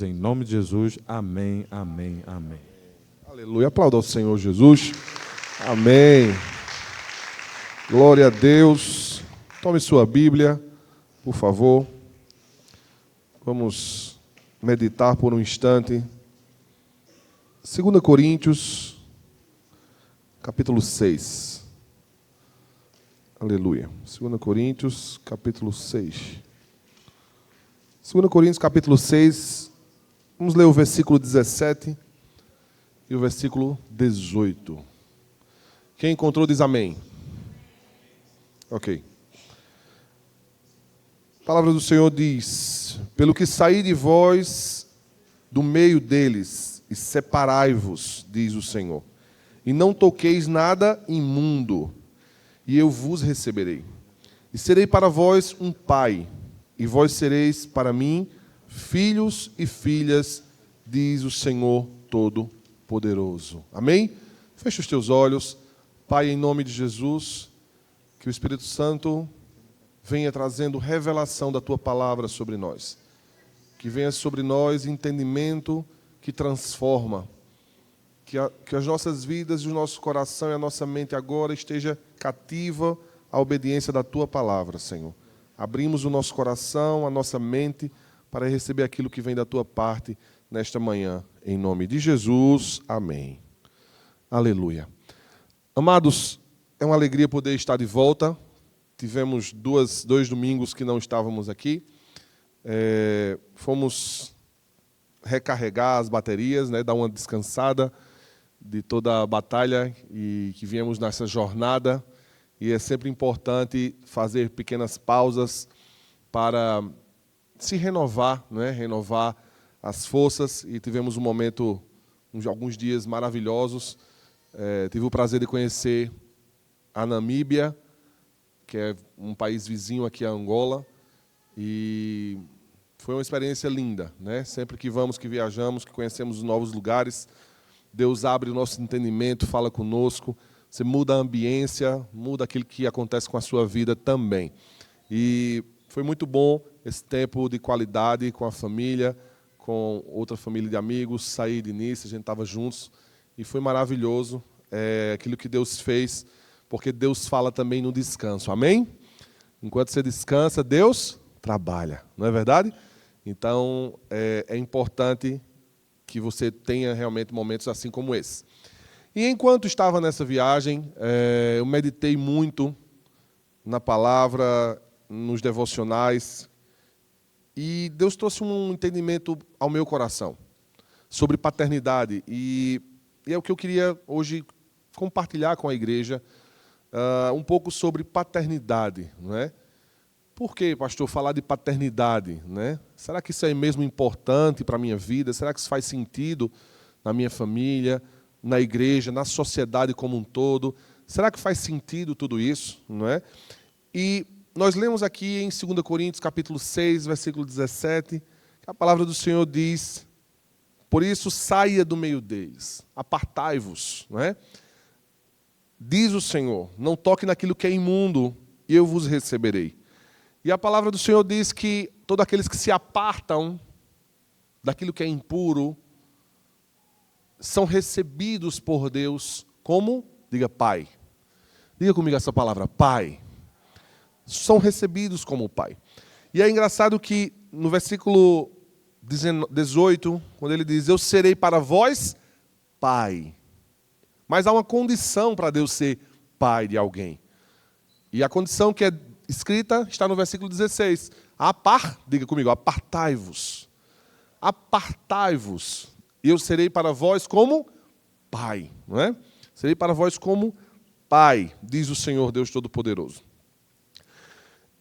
Em nome de Jesus, amém, amém, amém. Aleluia. Aplauda ao Senhor Jesus. Amém. Glória a Deus. Tome sua Bíblia, por favor. Vamos meditar por um instante. 2 Coríntios, capítulo 6. Aleluia. 2 Coríntios, capítulo 6. 2 Coríntios, capítulo 6. Vamos ler o versículo 17 e o versículo 18. Quem encontrou diz amém. Ok. A palavra do Senhor diz: pelo que saí de vós do meio deles, e separai-vos, diz o Senhor, e não toqueis nada imundo, e eu vos receberei. E serei para vós um pai, e vós sereis para mim filhos e filhas, diz o Senhor Todo-Poderoso. Amém? Fecha os teus olhos. Pai, em nome de Jesus, que o Espírito Santo venha trazendo revelação da Tua palavra sobre nós. Que venha sobre nós entendimento que transforma. Que as nossas vidas e o nosso coração e a nossa mente agora esteja cativa à obediência da Tua palavra, Senhor. Abrimos o nosso coração, a nossa mente, para receber aquilo que vem da Tua parte nesta manhã. Em nome de Jesus, amém. Aleluia. Amados, é uma alegria poder estar de volta. Tivemos dois domingos que não estávamos aqui. Fomos recarregar as baterias, dar uma descansada de toda a batalha e que viemos nessa jornada. E é sempre importante fazer pequenas pausas para se renovar, renovar as forças. E tivemos um momento, alguns dias maravilhosos. Tive o prazer de conhecer a Namíbia, que é um país vizinho aqui a Angola, e foi uma experiência linda, Sempre que vamos, que viajamos, que conhecemos novos lugares, Deus abre o nosso entendimento, fala conosco, você muda a ambiência, muda aquilo que acontece com a sua vida também. E foi muito bom esse tempo de qualidade com a família, com outra família de amigos, sair de Nice, a gente estava juntos, e foi maravilhoso aquilo que Deus fez, porque Deus fala também no descanso, amém? Enquanto você descansa, Deus trabalha, não é verdade? Então, é importante que você tenha realmente momentos assim como esse. E enquanto estava nessa viagem, eu meditei muito na palavra, nos devocionais, e Deus trouxe um entendimento ao meu coração sobre paternidade. E é o que eu queria hoje compartilhar com a igreja, um pouco sobre paternidade, não é? Por que, pastor, falar de paternidade, Será que isso é mesmo importante para a minha vida? Será que isso faz sentido na minha família, na igreja, na sociedade como um todo? Será que faz sentido tudo isso, não é? E nós lemos aqui em 2 Coríntios, capítulo 6, versículo 17, que a palavra do Senhor diz: por isso saia do meio deles, apartai-vos, não é? Diz o Senhor, não toque naquilo que é imundo, e eu vos receberei. E a palavra do Senhor diz que todos aqueles que se apartam daquilo que é impuro são recebidos por Deus como, diga, Pai. Diga comigo essa palavra, Pai. São recebidos como Pai. E é engraçado que no versículo 18, quando ele diz: eu serei para vós Pai. Mas há uma condição para Deus ser pai de alguém. E a condição que é escrita está no versículo 16. Diga comigo, apartai-vos. Apartai-vos. E eu serei para vós como Pai. Não é? Serei para vós como Pai, diz o Senhor Deus Todo-Poderoso.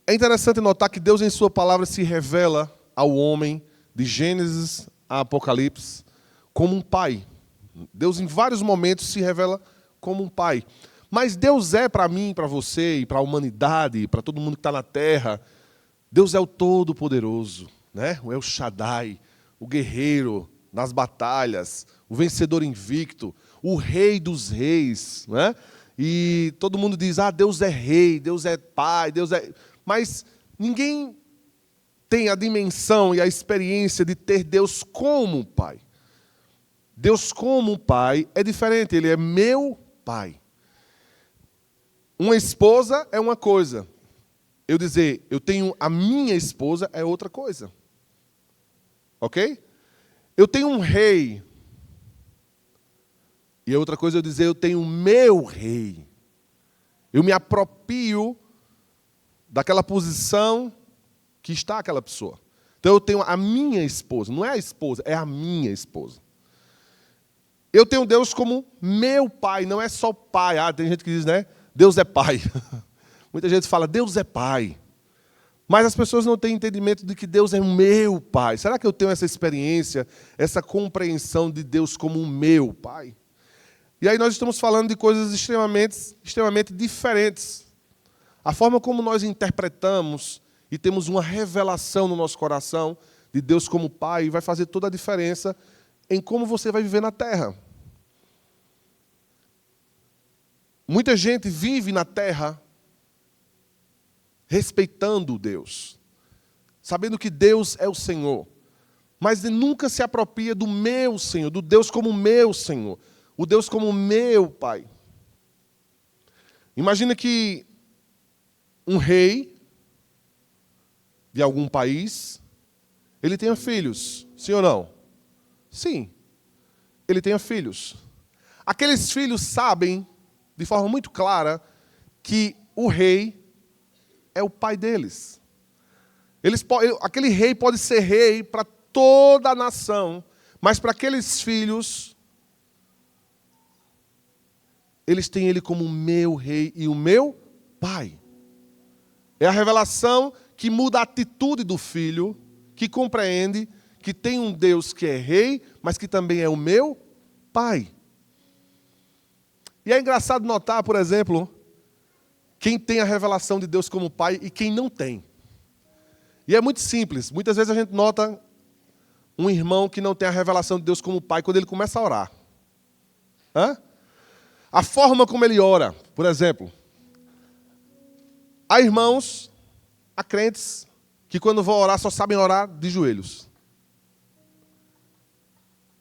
É interessante notar que Deus em sua palavra se revela ao homem, de Gênesis a Apocalipse, como um pai. Deus em vários momentos se revela como um pai. Mas Deus é para mim, para você e para a humanidade, para todo mundo que está na terra, Deus é o Todo-Poderoso, o El Shaddai, o guerreiro nas batalhas, o vencedor invicto, o Rei dos Reis. E todo mundo diz: Deus é rei, Deus é pai, Deus é... Mas ninguém tem a dimensão e a experiência de ter Deus como Pai. Deus como Pai é diferente, Ele é meu Pai. Uma esposa é uma coisa. Eu dizer, eu tenho a minha esposa é outra coisa. Ok? Eu tenho um rei. E é outra coisa eu dizer, eu tenho o meu rei. Eu me aproprio daquela posição que está aquela pessoa. Então eu tenho a minha esposa. Não é a esposa, é a minha esposa. Eu tenho Deus como meu pai, não é só pai. Tem gente que diz, né? Deus é pai. Muita gente fala, Deus é pai. Mas as pessoas não têm entendimento de que Deus é o meu pai. Será que eu tenho essa experiência, essa compreensão de Deus como o meu pai? E aí nós estamos falando de coisas extremamente diferentes. A forma como nós interpretamos e temos uma revelação no nosso coração de Deus como pai vai fazer toda a diferença em como você vai viver na terra. Muita gente vive na terra respeitando Deus, sabendo que Deus é o Senhor, mas nunca se apropria do meu Senhor, do Deus como meu Senhor, o Deus como meu Pai. Imagina que um rei de algum país, ele tenha filhos, sim ou não? Sim, ele tenha filhos. Aqueles filhos sabem, de forma muito clara, que o rei é o pai deles. Aquele rei pode ser rei para toda a nação, mas para aqueles filhos, eles têm ele como o meu rei e o meu pai. É a revelação que muda a atitude do filho, que compreende que tem um Deus que é rei, mas que também é o meu pai. E é engraçado notar, por exemplo, quem tem a revelação de Deus como pai e quem não tem. E é muito simples. Muitas vezes a gente nota um irmão que não tem a revelação de Deus como pai quando ele começa a orar. A forma como ele ora, por exemplo. Há irmãos, há crentes, que quando vão orar só sabem orar de joelhos.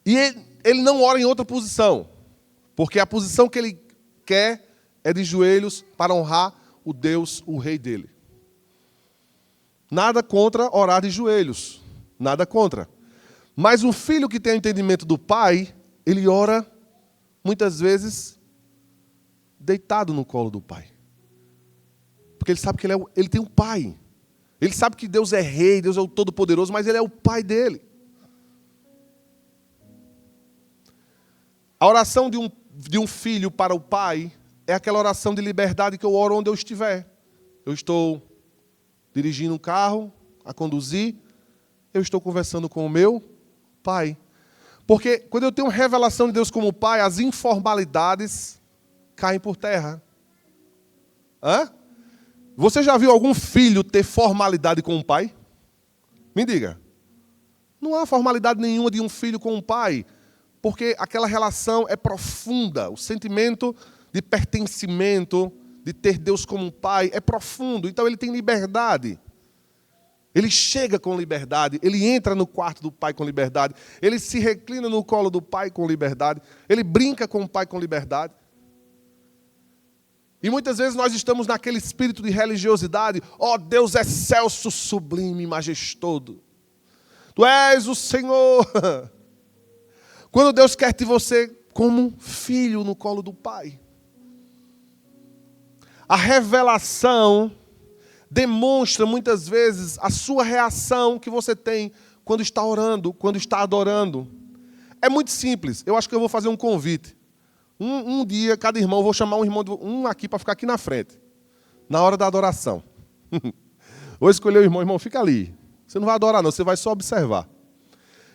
E ele não ora em outra posição, porque a posição que ele quer é de joelhos para honrar o Deus, o rei dele. Nada contra orar de joelhos, nada contra. Mas o filho que tem o entendimento do pai, ele ora muitas vezes deitado no colo do pai. Porque ele sabe que ele tem um pai. Ele sabe que Deus é rei, Deus é o Todo-Poderoso, mas ele é o pai dele. A oração de um filho para o pai é aquela oração de liberdade que eu oro onde eu estiver. Eu estou dirigindo um carro, a conduzir, eu estou conversando com o meu pai. Porque quando eu tenho revelação de Deus como pai, as informalidades caem por terra. Você já viu algum filho ter formalidade com um pai? Me diga. Não há formalidade nenhuma de um filho com um pai, porque aquela relação é profunda. O sentimento de pertencimento, de ter Deus como um pai, é profundo. Então ele tem liberdade. Ele chega com liberdade, ele entra no quarto do pai com liberdade, ele se reclina no colo do pai com liberdade, ele brinca com o pai com liberdade. E muitas vezes nós estamos naquele espírito de religiosidade. Deus excelso, sublime, majestoso. Tu és o Senhor. Quando Deus quer ter você como um filho no colo do pai. A revelação demonstra muitas vezes a sua reação que você tem quando está orando, quando está adorando. É muito simples. Eu acho que eu vou fazer um convite. Um dia, cada irmão, eu vou chamar um aqui para ficar aqui na frente, na hora da adoração. Vou escolher o irmão, fica ali. Você não vai adorar não, você vai só observar.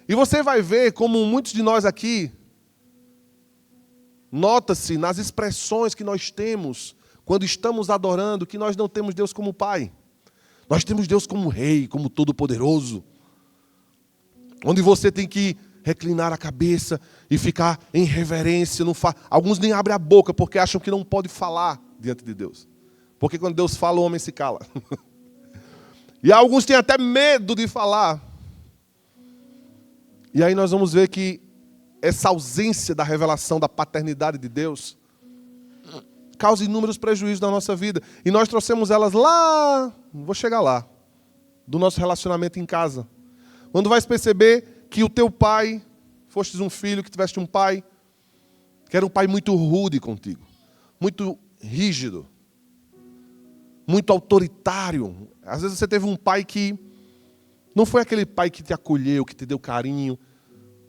E você vai ver como muitos de nós aqui, nota-se nas expressões que nós temos, quando estamos adorando, que nós não temos Deus como Pai. Nós temos Deus como Rei, como Todo-Poderoso. Onde você tem que reclinar a cabeça e ficar em reverência. Alguns nem abrem a boca porque acham que não pode falar diante de Deus. Porque quando Deus fala, o homem se cala. E alguns têm até medo de falar. E aí nós vamos ver que essa ausência da revelação da paternidade de Deus causa inúmeros prejuízos na nossa vida. E nós trouxemos elas lá, vou chegar lá, do nosso relacionamento em casa. Quando vais perceber que o teu pai, fostes um filho que tiveste um pai, que era um pai muito rude contigo, muito rígido, muito autoritário. Às vezes você teve um pai que não foi aquele pai que te acolheu, que te deu carinho.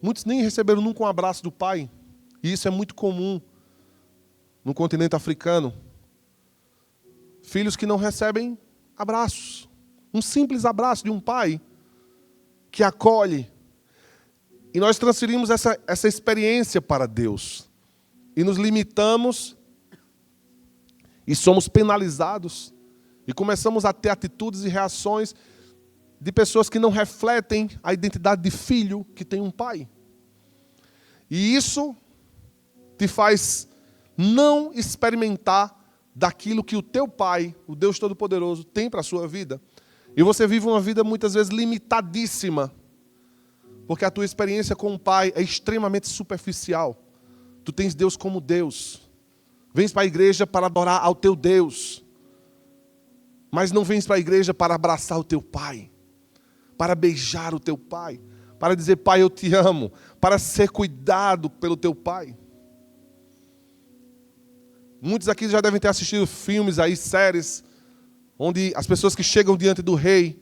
Muitos nem receberam nunca um abraço do pai. E isso é muito comum no continente africano. Filhos que não recebem abraços. Um simples abraço de um pai que acolhe. E nós transferimos essa experiência para Deus. E nos limitamos e somos penalizados. E começamos a ter atitudes e reações de pessoas que não refletem a identidade de filho que tem um pai. E isso te faz não experimentar daquilo que o teu pai, o Deus Todo-Poderoso, tem para a sua vida. E você vive uma vida muitas vezes limitadíssima, porque a tua experiência com o pai é extremamente superficial. Tu tens Deus como Deus. Vens para a igreja para adorar ao teu Deus, mas não vens para a igreja para abraçar o teu pai, para beijar o teu pai, para dizer, pai, eu te amo, para ser cuidado pelo teu pai. Muitos aqui já devem ter assistido filmes aí, séries, onde as pessoas que chegam diante do rei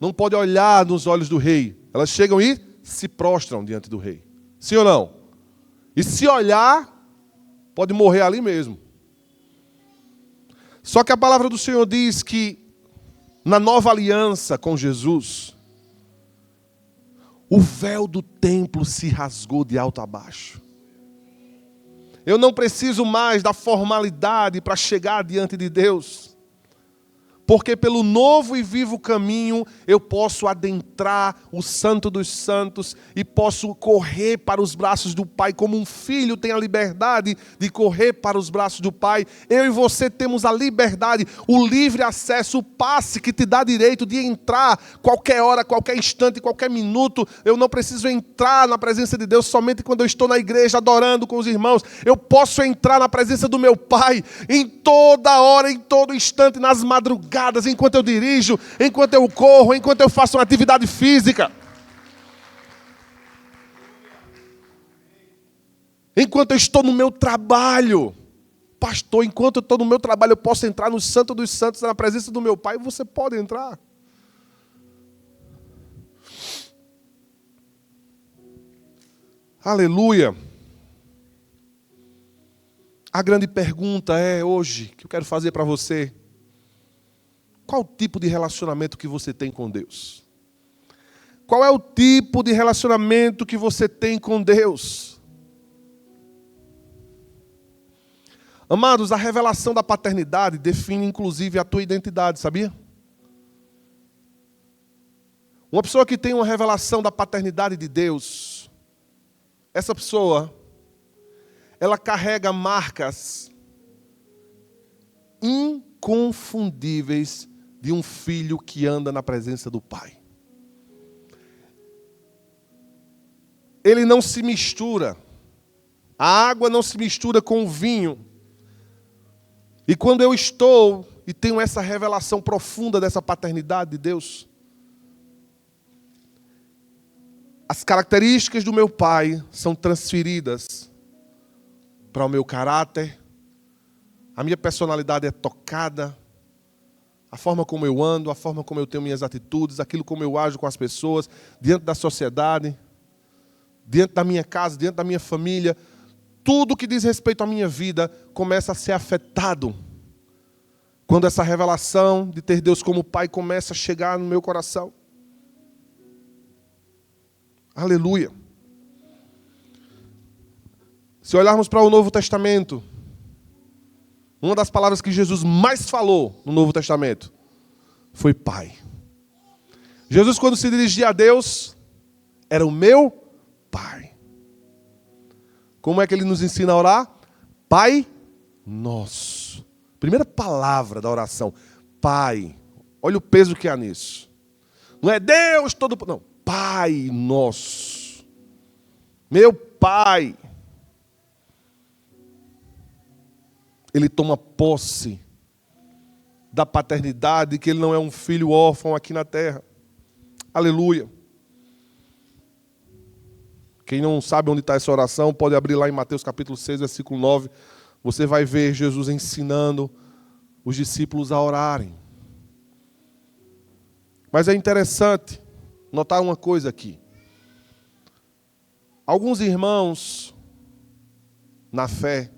não podem olhar nos olhos do rei. Elas chegam e se prostram diante do rei. Sim ou não? E se olhar, pode morrer ali mesmo. Só que a palavra do Senhor diz que na nova aliança com Jesus, o véu do templo se rasgou de alto a baixo. Eu não preciso mais da formalidade para chegar diante de Deus. Porque pelo novo e vivo caminho eu posso adentrar o Santo dos Santos e posso correr para os braços do Pai, como um filho tem a liberdade de correr para os braços do Pai. Eu e você temos a liberdade, o livre acesso, o passe que te dá direito de entrar qualquer hora, qualquer instante, qualquer minuto. Eu não preciso entrar na presença de Deus somente quando eu estou na igreja adorando com os irmãos. Eu posso entrar na presença do meu Pai em toda hora, em todo instante, nas madrugadas, enquanto eu dirijo, enquanto eu corro, enquanto eu faço uma atividade física. Enquanto eu estou no meu trabalho. Pastor, enquanto eu estou no meu trabalho, eu posso entrar no Santo dos Santos, na presença do meu Pai. Você pode entrar. Aleluia. A grande pergunta é hoje, que eu quero fazer para você: qual o tipo de relacionamento que você tem com Deus? Qual é o tipo de relacionamento que você tem com Deus? Amados, a revelação da paternidade define inclusive a tua identidade, sabia? Uma pessoa que tem uma revelação da paternidade de Deus, essa pessoa, ela carrega marcas inconfundíveis de um filho que anda na presença do Pai. Ele não se mistura. A água não se mistura com o vinho. E quando eu estou e tenho essa revelação profunda dessa paternidade de Deus, as características do meu Pai são transferidas para o meu caráter, a minha personalidade é tocada, a forma como eu ando, a forma como eu tenho minhas atitudes, aquilo como eu ajo com as pessoas, diante da sociedade, diante da minha casa, diante da minha família, tudo que diz respeito à minha vida começa a ser afetado quando essa revelação de ter Deus como Pai começa a chegar no meu coração. Aleluia. Se olharmos para o Novo Testamento, uma das palavras que Jesus mais falou no Novo Testamento foi Pai. Jesus, quando se dirigia a Deus, era o meu Pai. Como é que ele nos ensina a orar? Pai Nosso. Primeira palavra da oração, Pai. Olha o peso que há nisso. Não é Deus todo... Não, Pai nosso. Meu Pai. Ele toma posse da paternidade, que ele não é um filho órfão aqui na terra. Aleluia. Quem não sabe onde está essa oração, pode abrir lá em Mateus capítulo 6, versículo 9. Você vai ver Jesus ensinando os discípulos a orarem. Mas é interessante notar uma coisa aqui. Alguns irmãos na fé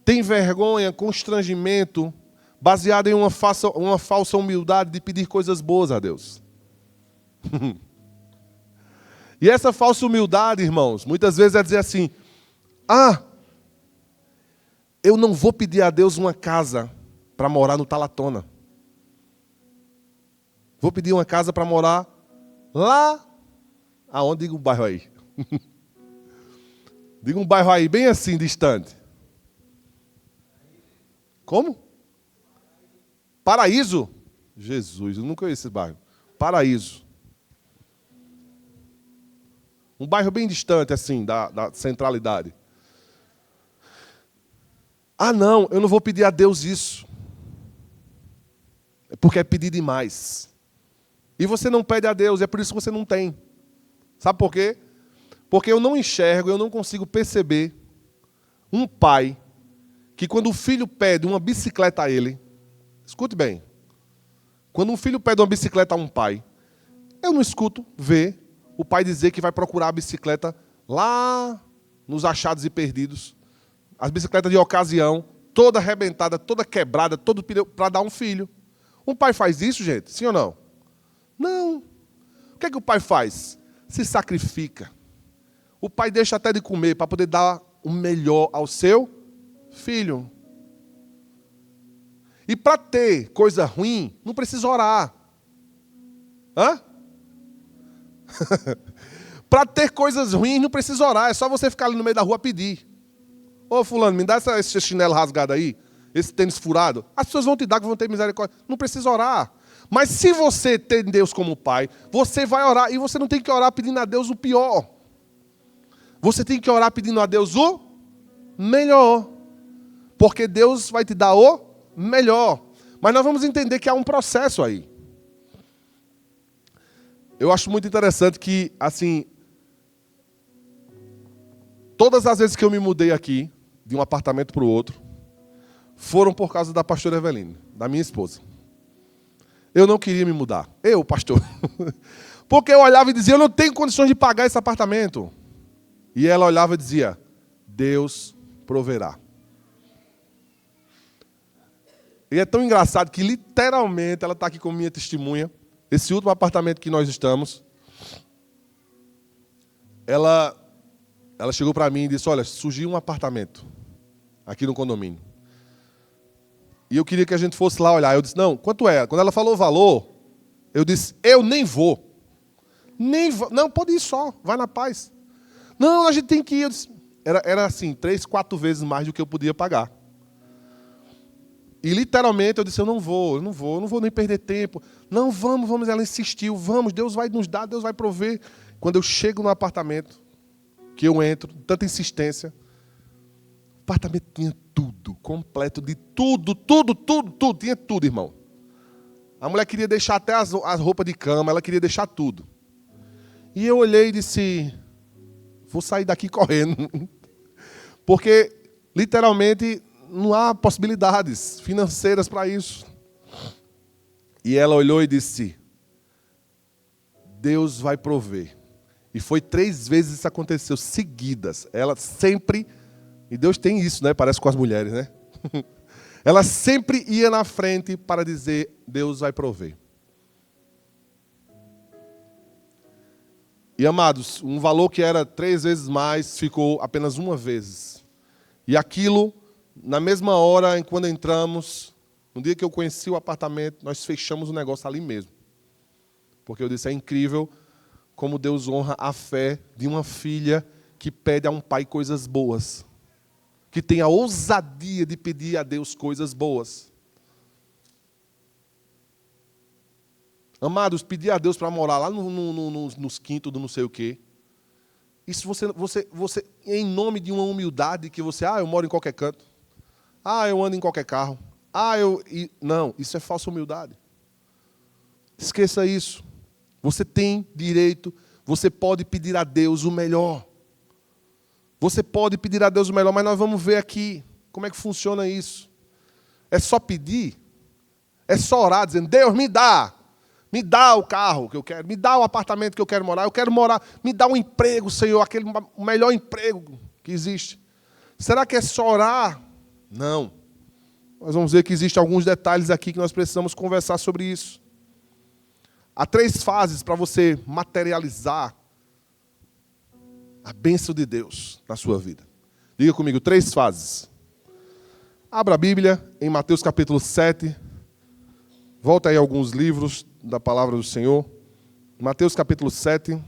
têm vergonha, constrangimento, baseado em uma falsa humildade de pedir coisas boas a Deus. E essa falsa humildade, irmãos, muitas vezes é dizer assim: eu não vou pedir a Deus uma casa para morar no Talatona. Vou pedir uma casa para morar lá, aonde? Diga um bairro aí. Diga um bairro aí, bem assim, distante. Como? Paraíso? Jesus, eu nunca conheço esse bairro. Paraíso. Um bairro bem distante, assim, da centralidade. Não, eu não vou pedir a Deus isso. É porque é pedir demais. E você não pede a Deus, é por isso que você não tem. Sabe por quê? Porque eu não enxergo, eu não consigo perceber um pai que quando o filho pede uma bicicleta a ele, escute bem, quando um filho pede uma bicicleta a um pai, eu não escuto ver o pai dizer que vai procurar a bicicleta lá nos achados e perdidos, as bicicletas de ocasião, toda arrebentada, toda quebrada, todo pneu, para dar um filho. Um pai faz isso, gente? Sim ou não? Não. O que é que o pai faz? Se sacrifica. O pai deixa até de comer para poder dar o melhor ao seu filho. E para ter coisa ruim, não precisa orar. Para ter coisas ruins, não precisa orar. É só você ficar ali no meio da rua pedir. Ô fulano, me dá esse chinelo rasgado aí, esse tênis furado. As pessoas vão te dar, que vão ter misericórdia. Não precisa orar. Mas se você tem Deus como pai, você vai orar. E você não tem que orar pedindo a Deus o pior. Você tem que orar pedindo a Deus o melhor. Porque Deus vai te dar o melhor. Mas nós vamos entender que há um processo aí. Eu acho muito interessante que, assim, todas as vezes que eu me mudei aqui, de um apartamento para o outro, foram por causa da pastora Eveline, da minha esposa. Eu não queria me mudar. Eu, pastor. Porque eu olhava e dizia, eu não tenho condições de pagar esse apartamento. E ela olhava e dizia, Deus proverá. E é tão engraçado que, literalmente, ela está aqui como minha testemunha. Esse último apartamento que nós estamos, ela chegou para mim e disse, olha, surgiu um apartamento aqui no condomínio. E eu queria que a gente fosse lá olhar. Eu disse, não, quanto é? Quando ela falou o valor, eu disse, eu nem vou. Não, pode ir só, vai na paz. Não, a gente tem que ir. Eu disse, era assim, 3, 4 vezes mais do que eu podia pagar. E literalmente eu disse, eu não vou nem perder tempo. Não, vamos. Ela insistiu, vamos, Deus vai nos dar, Deus vai prover. Quando eu chego no apartamento, que eu entro, tanta insistência, o apartamento tinha tudo, completo de tudo, tinha tudo, irmão. A mulher queria deixar até as roupas de cama, ela queria deixar tudo. E eu olhei e disse, vou sair daqui correndo. Porque, literalmente, não há possibilidades financeiras para isso. E ela olhou e disse, Deus vai prover. E foi 3 vezes isso aconteceu, seguidas. Ela sempre, e Deus tem isso, né? Parece com as mulheres, né? Ela sempre ia na frente para dizer, Deus vai prover. E, amados, um valor que era 3 vezes mais, ficou apenas 1 vez. E aquilo, na mesma hora, quando entramos, no dia que eu conheci o apartamento, nós fechamos o negócio ali mesmo. Porque eu disse, é incrível como Deus honra a fé de uma filha que pede a um pai coisas boas. Que tem a ousadia de pedir a Deus coisas boas. Amados, pedir a Deus para morar lá nos quintos do não sei o quê. Isso você, em nome de uma humildade que você, eu moro em qualquer canto. Eu ando em qualquer carro. Não, isso é falsa humildade. Esqueça isso. Você tem direito, você pode pedir a Deus o melhor. Você pode pedir a Deus o melhor, mas nós vamos ver aqui como é que funciona isso. É só pedir? É só orar dizendo, Deus, me dá o carro que eu quero, me dá o apartamento que eu quero morar, me dá um emprego, Senhor, o melhor emprego que existe. Será que é só orar? Não. Nós vamos ver que existem alguns detalhes aqui que nós precisamos conversar sobre isso. Há 3 fases para você materializar a bênção de Deus na sua vida. Diga comigo, 3 fases. Abra a Bíblia em Mateus capítulo 7. Volta aí alguns livros da palavra do Senhor. Mateus capítulo 7.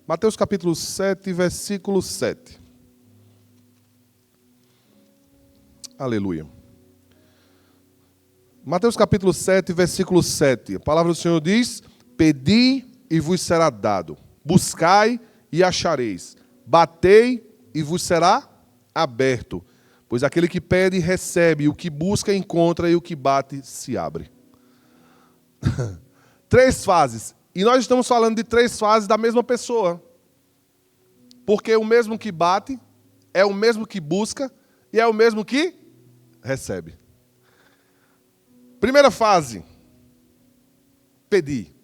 Mateus capítulo 7, versículo 7. Aleluia. Mateus capítulo 7, versículo 7. A palavra do Senhor diz, pedi e vos será dado. Buscai e achareis. Batei e vos será aberto. Pois aquele que pede, recebe. O que busca, encontra. E o que bate, se abre. 3 fases. E nós estamos falando de 3 fases da mesma pessoa. Porque o mesmo que bate, é o mesmo que busca, e é o mesmo que recebe. Primeira fase. Pedir.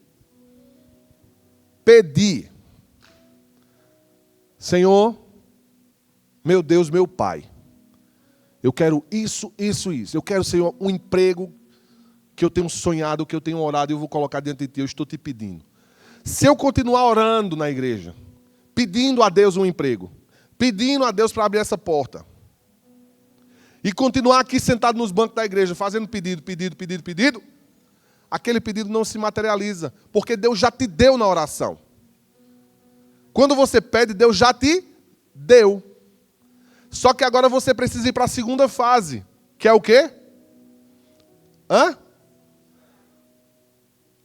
Pedir. Senhor, meu Deus, meu Pai, eu quero isso, isso, isso. Eu quero, Senhor, um emprego que eu tenho sonhado, que eu tenho orado, e eu vou colocar diante de Ti, eu estou Te pedindo. Se eu continuar orando na igreja, pedindo a Deus um emprego, pedindo a Deus para abrir essa porta, e continuar aqui sentado nos bancos da igreja, fazendo pedido, aquele pedido não se materializa, porque Deus já te deu na oração. Quando você pede, Deus já te deu. Só que agora você precisa ir para a segunda fase, que é o quê?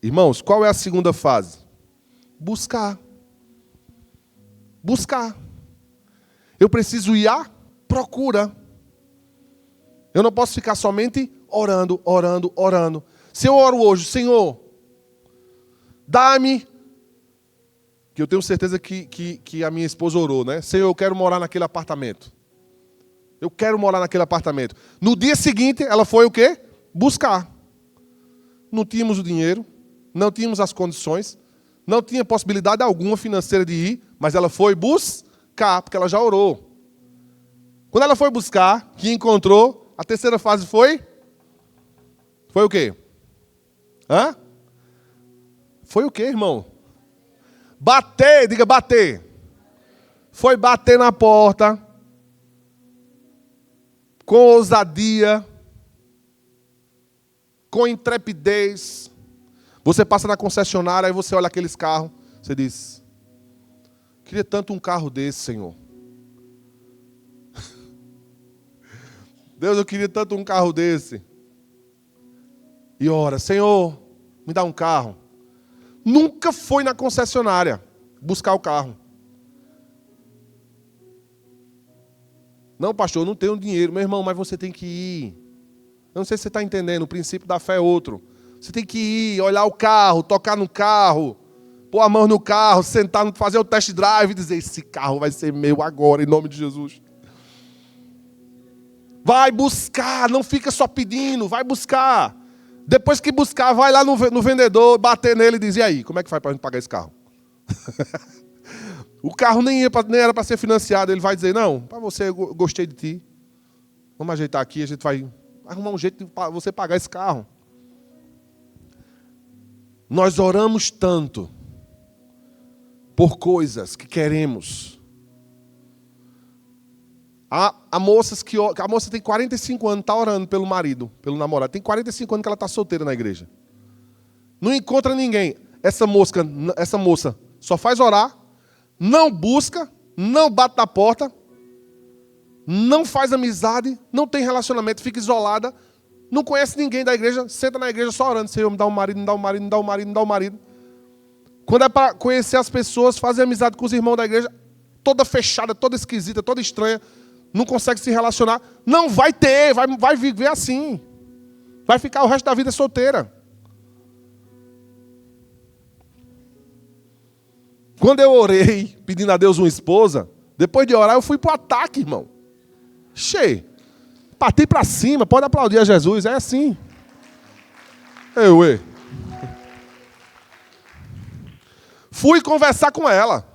Irmãos, qual é a segunda fase? Buscar. Buscar. Eu preciso ir à procura. Eu não posso ficar somente orando. Se eu oro hoje, Senhor, dá-me, que eu tenho certeza que a minha esposa orou, né? Senhor, eu quero morar naquele apartamento. Eu quero morar naquele apartamento. No dia seguinte, ela foi o quê? Buscar. Não tínhamos o dinheiro, não tínhamos as condições, não tinha possibilidade alguma financeira de ir, mas ela foi buscar, porque ela já orou. Quando ela foi buscar, que encontrou, a terceira fase foi? Foi o quê? Foi o quê, irmão? Bater, diga bater. Foi bater na porta, com ousadia, com intrepidez. Você passa na concessionária, aí você olha aqueles carros, você diz, queria tanto um carro desse, Senhor. Deus, eu queria tanto um carro desse. E ora, Senhor, me dá um carro. Nunca foi na concessionária buscar o carro. Não, pastor, eu não tenho dinheiro. Meu irmão, mas você tem que ir. Eu não sei se você está entendendo, o princípio da fé é outro. Você tem que ir, olhar o carro, tocar no carro, pôr a mão no carro, sentar, fazer o test drive e dizer, esse carro vai ser meu agora, em nome de Jesus. Vai buscar, não fica só pedindo, vai buscar. Depois que buscar, vai lá no vendedor, bater nele e dizer, e aí, como é que faz para a gente pagar esse carro? O carro nem era para ser financiado, ele vai dizer, não, para você, eu gostei de ti. Vamos ajeitar aqui, a gente vai arrumar um jeito de você pagar esse carro. Nós oramos tanto por coisas que queremos. A moça tem 45 anos, está orando pelo marido, pelo namorado. Tem 45 anos que ela está solteira na igreja. Não encontra ninguém. Essa moça só faz orar, não busca, não bate na porta. não faz amizade, não tem relacionamento, fica isolada, não conhece ninguém da igreja, senta na igreja só orando, Senhor, me dá um marido, me dá um marido, me dá um marido, me dá um marido. Quando é para conhecer as pessoas, fazer amizade com os irmãos da igreja, toda fechada, toda esquisita, toda estranha, não consegue se relacionar, não vai ter, vai viver assim. Vai ficar o resto da vida solteira. Quando eu orei, pedindo a Deus uma esposa, depois de orar, eu fui para o ataque, irmão. Cheio. Parti para cima, pode aplaudir a Jesus, é assim. Fui conversar com ela.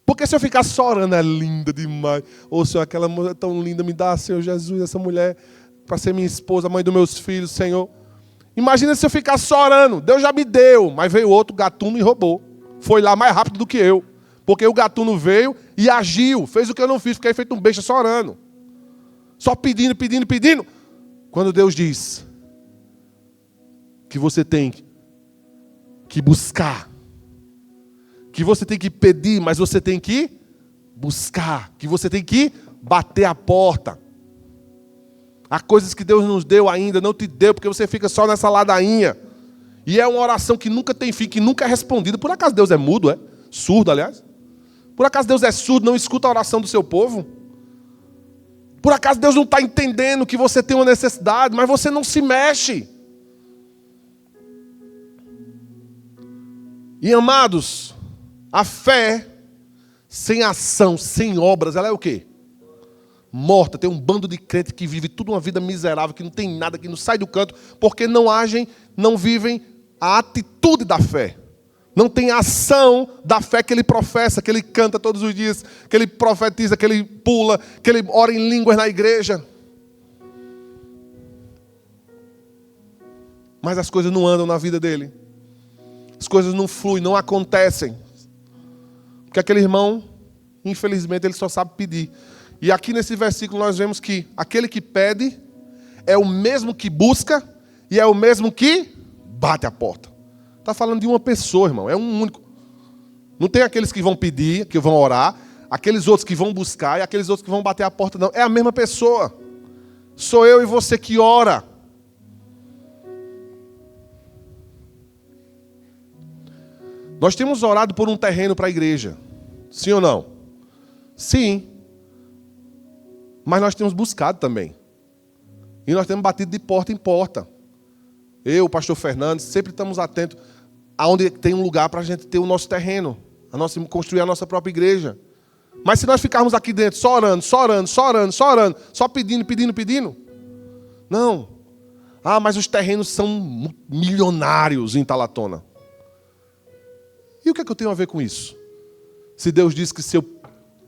Porque se eu ficar só orando, é linda demais. Ô Senhor, aquela mulher tão linda, me dá, Senhor Jesus, essa mulher para ser minha esposa, mãe dos meus filhos, Senhor. Imagina se eu ficar só orando. Deus já me deu, mas veio outro gatuno e roubou. Foi lá mais rápido do que eu. Porque o gatuno veio e agiu, fez o que eu não fiz, fiquei feito um besta só orando. Só pedindo, pedindo, pedindo. Quando Deus diz que você tem que buscar, que você tem que pedir, mas você tem que buscar, que você tem que bater a porta. Há coisas que Deus nos deu ainda, não te deu, porque você fica só nessa ladainha. E é uma oração que nunca tem fim, que nunca é respondida. Por acaso Deus é mudo, é? Surdo, aliás? Por acaso Deus é surdo, não escuta a oração do seu povo? Por acaso Deus não está entendendo que você tem uma necessidade, mas você não se mexe? E amados, a fé sem ação, sem obras, ela é o quê? Morta. Tem um bando de crente que vive tudo uma vida miserável, que não tem nada, que não sai do canto, porque não agem, não vivem a atitude da fé. Não tem a ação da fé que ele professa, que ele canta todos os dias, que ele profetiza, que ele pula, que ele ora em línguas na igreja. Mas as coisas não andam na vida dele. As coisas não fluem, não acontecem. Porque aquele irmão, infelizmente, ele só sabe pedir. E aqui nesse versículo nós vemos que aquele que pede é o mesmo que busca e é o mesmo que bate a porta. Está falando de uma pessoa, irmão, é um único. Não tem aqueles que vão pedir, que vão orar, aqueles outros que vão buscar e aqueles outros que vão bater a porta, não. É a mesma pessoa. Sou eu e você que ora. Nós temos orado por um terreno para a igreja. Sim ou não? Sim. Mas nós temos buscado também. E nós temos batido de porta em porta. Eu, o pastor Fernandes, sempre estamos atentos aonde tem um lugar para a gente ter o nosso terreno, construir a nossa própria igreja. Mas se nós ficarmos aqui dentro só orando, só orando, só orando, só orando, só pedindo, pedindo, pedindo, não. Ah, mas os terrenos são milionários em Talatona. E o que é que eu tenho a ver com isso? Se Deus diz que se eu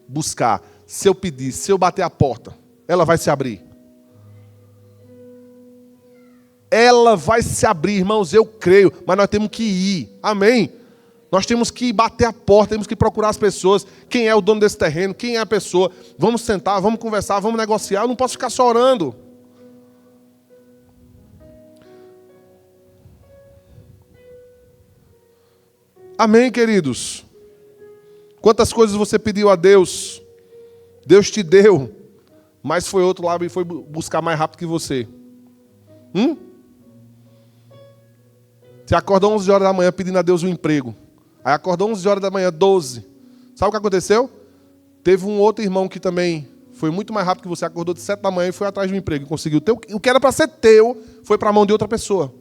buscar, se eu pedir, se eu bater a porta, ela vai se abrir. Ela vai se abrir, irmãos, eu creio, mas nós temos que ir, amém? Nós temos que bater a porta, temos que procurar as pessoas, quem é o dono desse terreno, quem é a pessoa, vamos sentar, vamos conversar, vamos negociar, eu não posso ficar só orando. Amém, queridos? Quantas coisas você pediu a Deus, Deus te deu, mas foi outro lado e foi buscar mais rápido que você. Você acordou 11 horas da manhã pedindo a Deus um emprego. Aí acordou 11 horas da manhã, 12. Sabe o que aconteceu? Teve um outro irmão que também foi muito mais rápido que você. Acordou de 7 da manhã e foi atrás de um emprego. E conseguiu teu. O que era para ser teu, foi para a mão de outra pessoa.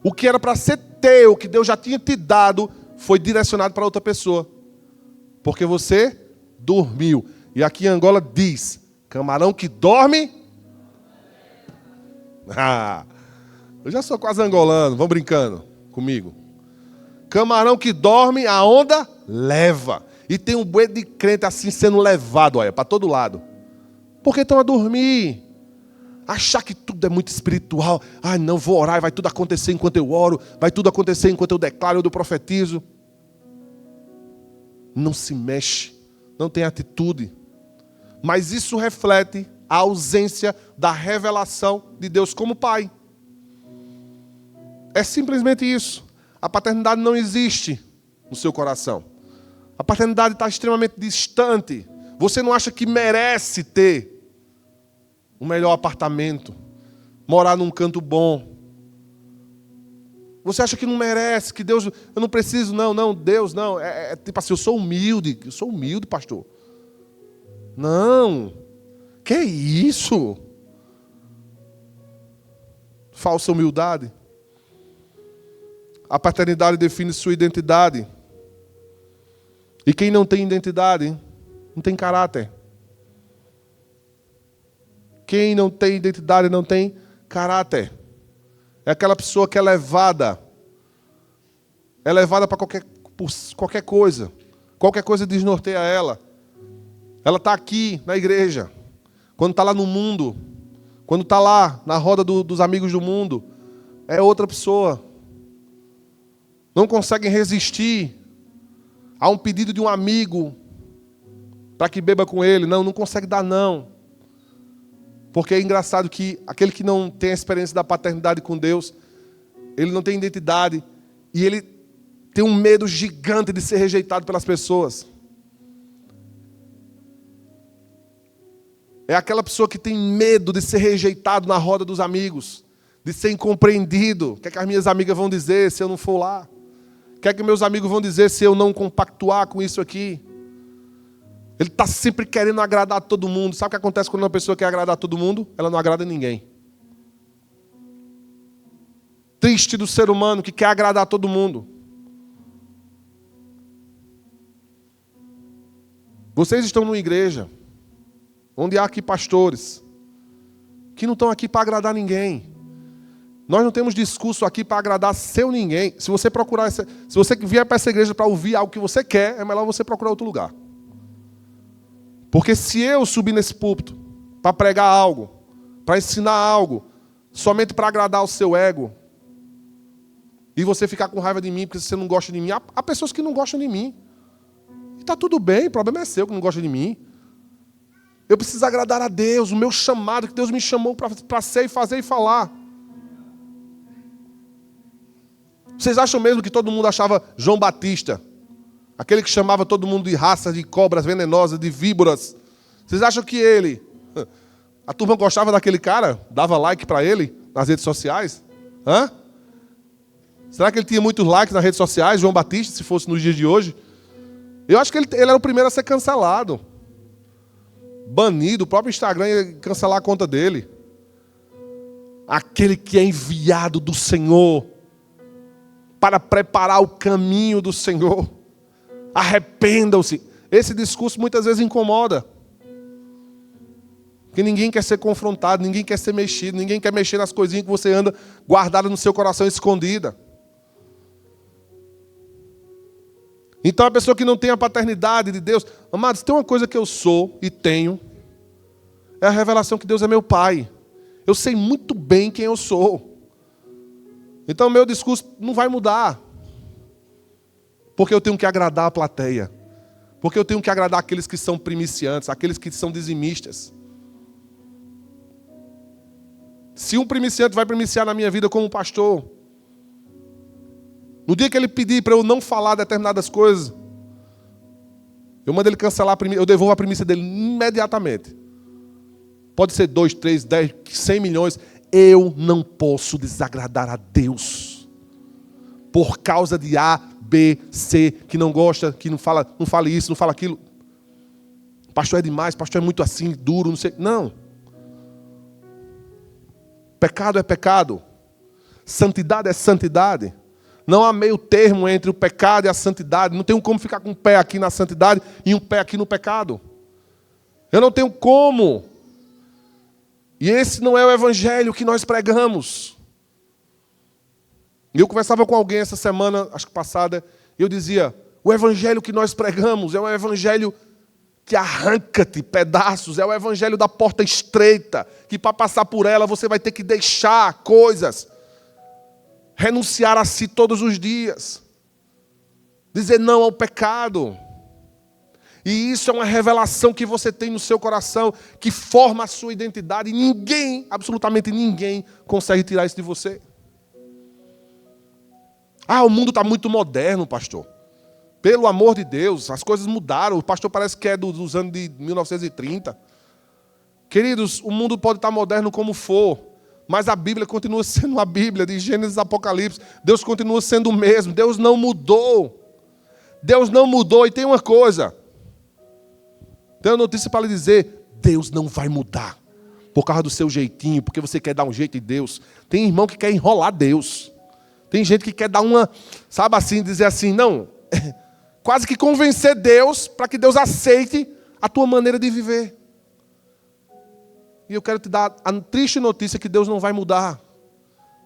O que era para ser teu, que Deus já tinha te dado, foi direcionado para outra pessoa. Porque você dormiu. E aqui em Angola diz, camarão que dorme... eu já sou quase angolano, vão brincando comigo. Camarão que dorme, a onda leva. E tem um bué de crente assim sendo levado, olha, para todo lado. Porque estão a dormir. Achar que tudo é muito espiritual. Ah, não, vou orar e vai tudo acontecer enquanto eu oro. Vai tudo acontecer enquanto eu declaro, eu profetizo. Não se mexe. Não tem atitude. Mas isso reflete a ausência da revelação de Deus como Pai. É simplesmente isso. A paternidade não existe no seu coração. A paternidade está extremamente distante. Você não acha que merece ter o melhor apartamento, morar num canto bom? Você acha que não merece, que Deus... Eu não preciso, não, Deus, não. É tipo assim, eu sou humilde, pastor. Não. Que isso? Falsa humildade. A paternidade define sua identidade. E quem não tem identidade, não tem caráter. Quem não tem identidade não tem caráter. É aquela pessoa que é levada. É levada para qualquer coisa. Qualquer coisa desnorteia ela. Ela está aqui na igreja. Quando está lá no mundo. Quando está lá na roda dos amigos do mundo. É outra pessoa. Não conseguem resistir a um pedido de um amigo para que beba com ele. Não consegue dar não. Porque é engraçado que aquele que não tem a experiência da paternidade com Deus, ele não tem identidade e ele tem um medo gigante de ser rejeitado pelas pessoas. É aquela pessoa que tem medo de ser rejeitado na roda dos amigos, de ser incompreendido. O que é que as minhas amigas vão dizer se eu não for lá? O que é que meus amigos vão dizer se eu não compactuar com isso aqui? Ele está sempre querendo agradar todo mundo. Sabe o que acontece quando uma pessoa quer agradar todo mundo? Ela não agrada ninguém. Triste do ser humano que quer agradar todo mundo. Vocês estão numa igreja onde há aqui pastores que não estão aqui para agradar ninguém. Nós não temos discurso aqui para agradar seu ninguém. Se você vier para essa igreja para ouvir algo que você quer, é melhor você procurar outro lugar. Porque se eu subir nesse púlpito para pregar algo, para ensinar algo, somente para agradar o seu ego, e você ficar com raiva de mim porque você não gosta de mim, há pessoas que não gostam de mim. E está tudo bem, o problema é seu que não gosta de mim. Eu preciso agradar a Deus, o meu chamado, que Deus me chamou para ser e fazer e falar. Vocês acham mesmo que todo mundo achava João Batista, aquele que chamava todo mundo de raças, de cobras venenosas, de víboras? Vocês acham que a turma gostava daquele cara? Dava like para ele nas redes sociais? Hã? Será que ele tinha muitos likes nas redes sociais, João Batista, se fosse nos dias de hoje? Eu acho que ele era o primeiro a ser cancelado. Banido, o próprio Instagram ia cancelar a conta dele. Aquele que é enviado do Senhor para preparar o caminho do Senhor. Arrependam-se. Esse discurso muitas vezes incomoda. Porque ninguém quer ser confrontado, ninguém quer ser mexido, ninguém quer mexer nas coisinhas que você anda guardada no seu coração, escondida. Então a pessoa que não tem a paternidade de Deus... Amados, tem uma coisa que eu sou e tenho, é a revelação que Deus é meu Pai. Eu sei muito bem quem eu sou. Então o meu discurso não vai mudar. Porque eu tenho que agradar a plateia. Porque eu tenho que agradar aqueles que são primiciantes, aqueles que são dizimistas. Se um primiciante vai primiciar na minha vida como pastor, no dia que ele pedir para eu não falar determinadas coisas, eu mando ele cancelar, eu devolvo a primícia dele imediatamente. Pode ser 2, 3, 10, 100 milhões. Eu não posso desagradar a Deus por causa de A, B, C, que não gosta, que não fala isso, não fala aquilo. Pastor é demais, pastor é muito assim, duro, não sei. Não. Pecado é pecado. Santidade é santidade. Não há meio termo entre o pecado e a santidade. Não tenho como ficar com um pé aqui na santidade e um pé aqui no pecado. Eu não tenho como. E esse não é o evangelho que nós pregamos. Eu conversava com alguém essa semana, acho que passada, e eu dizia, o evangelho que nós pregamos é um evangelho que arranca-te pedaços, é o evangelho da porta estreita, que para passar por ela você vai ter que deixar coisas, renunciar a si todos os dias, dizer não ao pecado. E isso é uma revelação que você tem no seu coração, que forma a sua identidade, e ninguém, absolutamente ninguém, consegue tirar isso de você. Ah, o mundo está muito moderno, pastor. Pelo amor de Deus, as coisas mudaram. O pastor parece que é dos anos de 1930. Queridos, o mundo pode estar moderno como for, mas a Bíblia continua sendo a Bíblia, de Gênesis a Apocalipse. Deus continua sendo o mesmo. Deus não mudou. Deus não mudou. E tem uma coisa. Tenho uma notícia para lhe dizer. Deus não vai mudar. Por causa do seu jeitinho, porque você quer dar um jeito em Deus. Tem irmão que quer enrolar Deus. Tem gente que quer dar uma, sabe assim, dizer assim, não, quase que convencer Deus para que Deus aceite a tua maneira de viver. E eu quero te dar a triste notícia que Deus não vai mudar.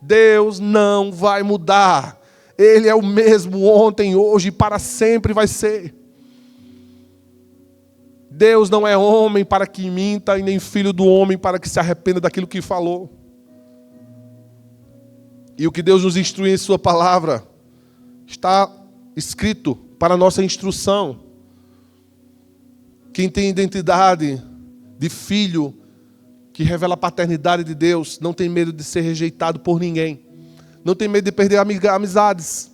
Deus não vai mudar. Ele é o mesmo ontem, hoje e para sempre vai ser. Deus não é homem para que minta e nem filho do homem para que se arrependa daquilo que falou. E o que Deus nos instrui em sua palavra está escrito para a nossa instrução. Quem tem identidade de filho que revela a paternidade de Deus não tem medo de ser rejeitado por ninguém. Não tem medo de perder amizades.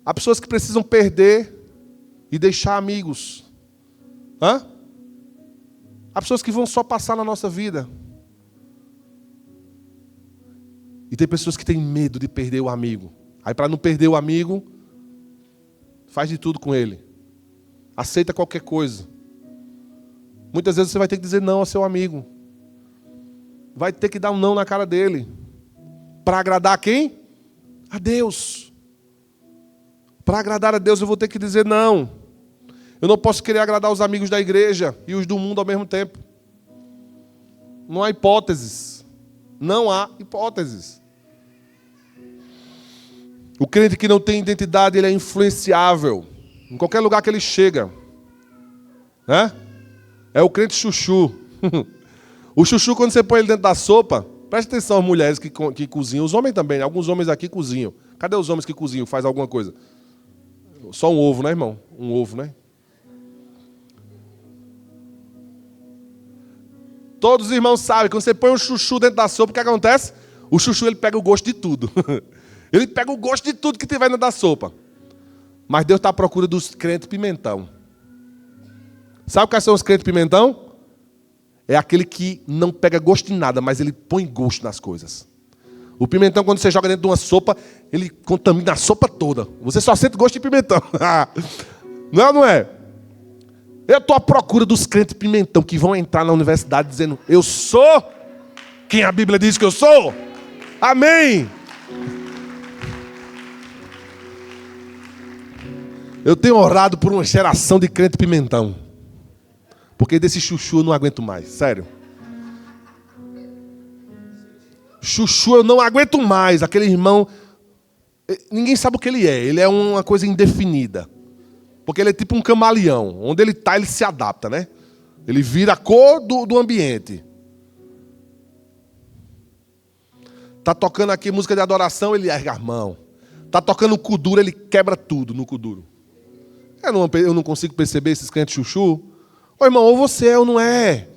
Há pessoas que precisam perder e deixar amigos. Há pessoas que vão só passar na nossa vida. E tem pessoas que têm medo de perder o amigo. Aí para não perder o amigo, faz de tudo com ele. Aceita qualquer coisa. Muitas vezes você vai ter que dizer não ao seu amigo. Vai ter que dar um não na cara dele. Para agradar a quem? A Deus. Para agradar a Deus eu vou ter que dizer não. Eu não posso querer agradar os amigos da igreja e os do mundo ao mesmo tempo. Não há hipóteses. Não há hipóteses. O crente que não tem identidade, ele é influenciável. Em qualquer lugar que ele chega. É o crente chuchu. O chuchu, quando você põe ele dentro da sopa, preste atenção as mulheres que cozinham. Os homens também, alguns homens aqui cozinham. Cadê os homens que cozinham, faz alguma coisa? Só um ovo, né, irmão? Um ovo, né? Todos os irmãos sabem, quando você põe um chuchu dentro da sopa, o que acontece? O chuchu ele pega o gosto de tudo. Ele pega o gosto de tudo que tiver dentro da sopa. Mas Deus está à procura dos crentes pimentão. Sabe quais são os crentes pimentão? É aquele que não pega gosto de nada, mas ele põe gosto nas coisas. O pimentão, quando você joga dentro de uma sopa, ele contamina a sopa toda. Você só sente gosto de pimentão. Não é ou não é? Eu estou à procura dos crentes pimentão que vão entrar na universidade dizendo, eu sou quem a Bíblia diz que eu sou. Amém. Eu tenho orado por uma geração de crente pimentão. Porque desse chuchu eu não aguento mais, sério. Chuchu eu não aguento mais. Aquele irmão, ninguém sabe o que ele é. Ele é uma coisa indefinida. Porque ele é tipo um camaleão. Onde ele está, ele se adapta, né? Ele vira a cor do ambiente. Está tocando aqui música de adoração, ele erga a mão. Está tocando kuduro, ele quebra tudo no kuduro. Eu não consigo perceber esses crentes chuchu. Ô irmão, ou você é ou não é.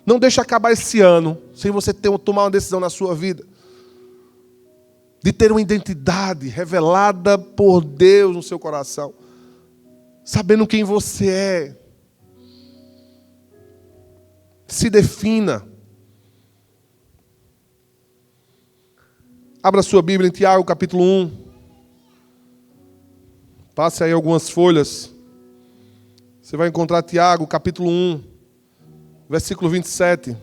Não deixe acabar esse ano sem você tomar uma decisão na sua vida. De ter uma identidade revelada por Deus no seu coração. Sabendo quem você é. Se defina. Abra sua Bíblia em Tiago, capítulo 1. Passe aí algumas folhas. Você vai encontrar Tiago, capítulo 1, versículo 27.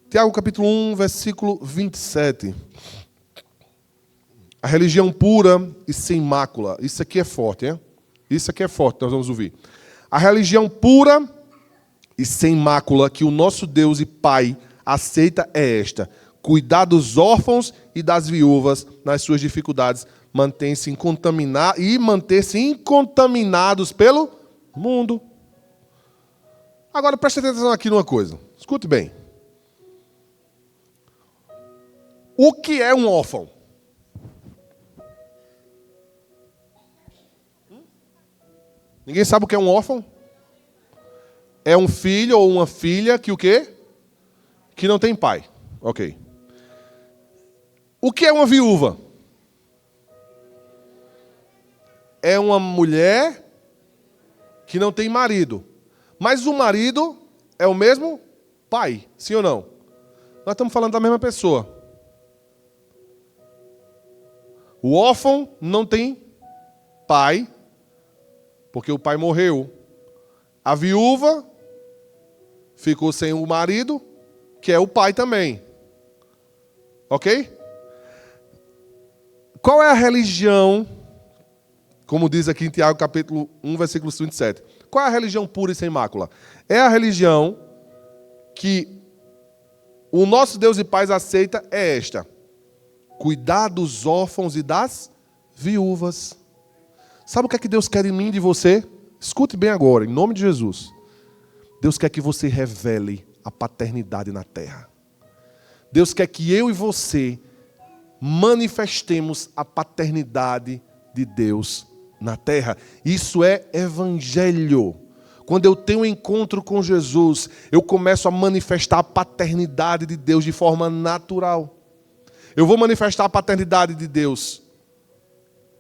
Tiago, capítulo 1, versículo 27. A religião pura e sem mácula. Isso aqui é forte, hein? Isso aqui é forte, nós vamos ouvir. A religião pura e sem mácula que o nosso Deus e Pai aceita é esta: cuidar dos órfãos e das viúvas nas suas dificuldades, manter-se incontaminados pelo mundo. Agora preste atenção aqui numa coisa. Escute bem. O que é um órfão? Ninguém sabe o que é um órfão? É um filho ou uma filha que o quê? que não tem pai. Ok. O que é uma viúva? É uma mulher que não tem marido. Mas o marido é o mesmo pai, sim ou não? Nós estamos falando da mesma pessoa. O órfão não tem pai, porque o pai morreu. A viúva ficou sem o marido, que é o pai também. Ok? Qual é a religião, como diz aqui em Tiago, capítulo 1, versículo 27? Qual é a religião pura e sem mácula? É a religião que o nosso Deus e Pai aceita, é esta: cuidar dos órfãos e das viúvas. Sabe o que é que Deus quer em mim e de você? Escute bem agora, em nome de Jesus. Deus quer que você revele a paternidade na terra. Deus quer que eu e você manifestemos a paternidade de Deus na terra. Isso é evangelho. Quando eu tenho um encontro com Jesus, eu começo a manifestar a paternidade de Deus de forma natural. Eu vou manifestar a paternidade de Deus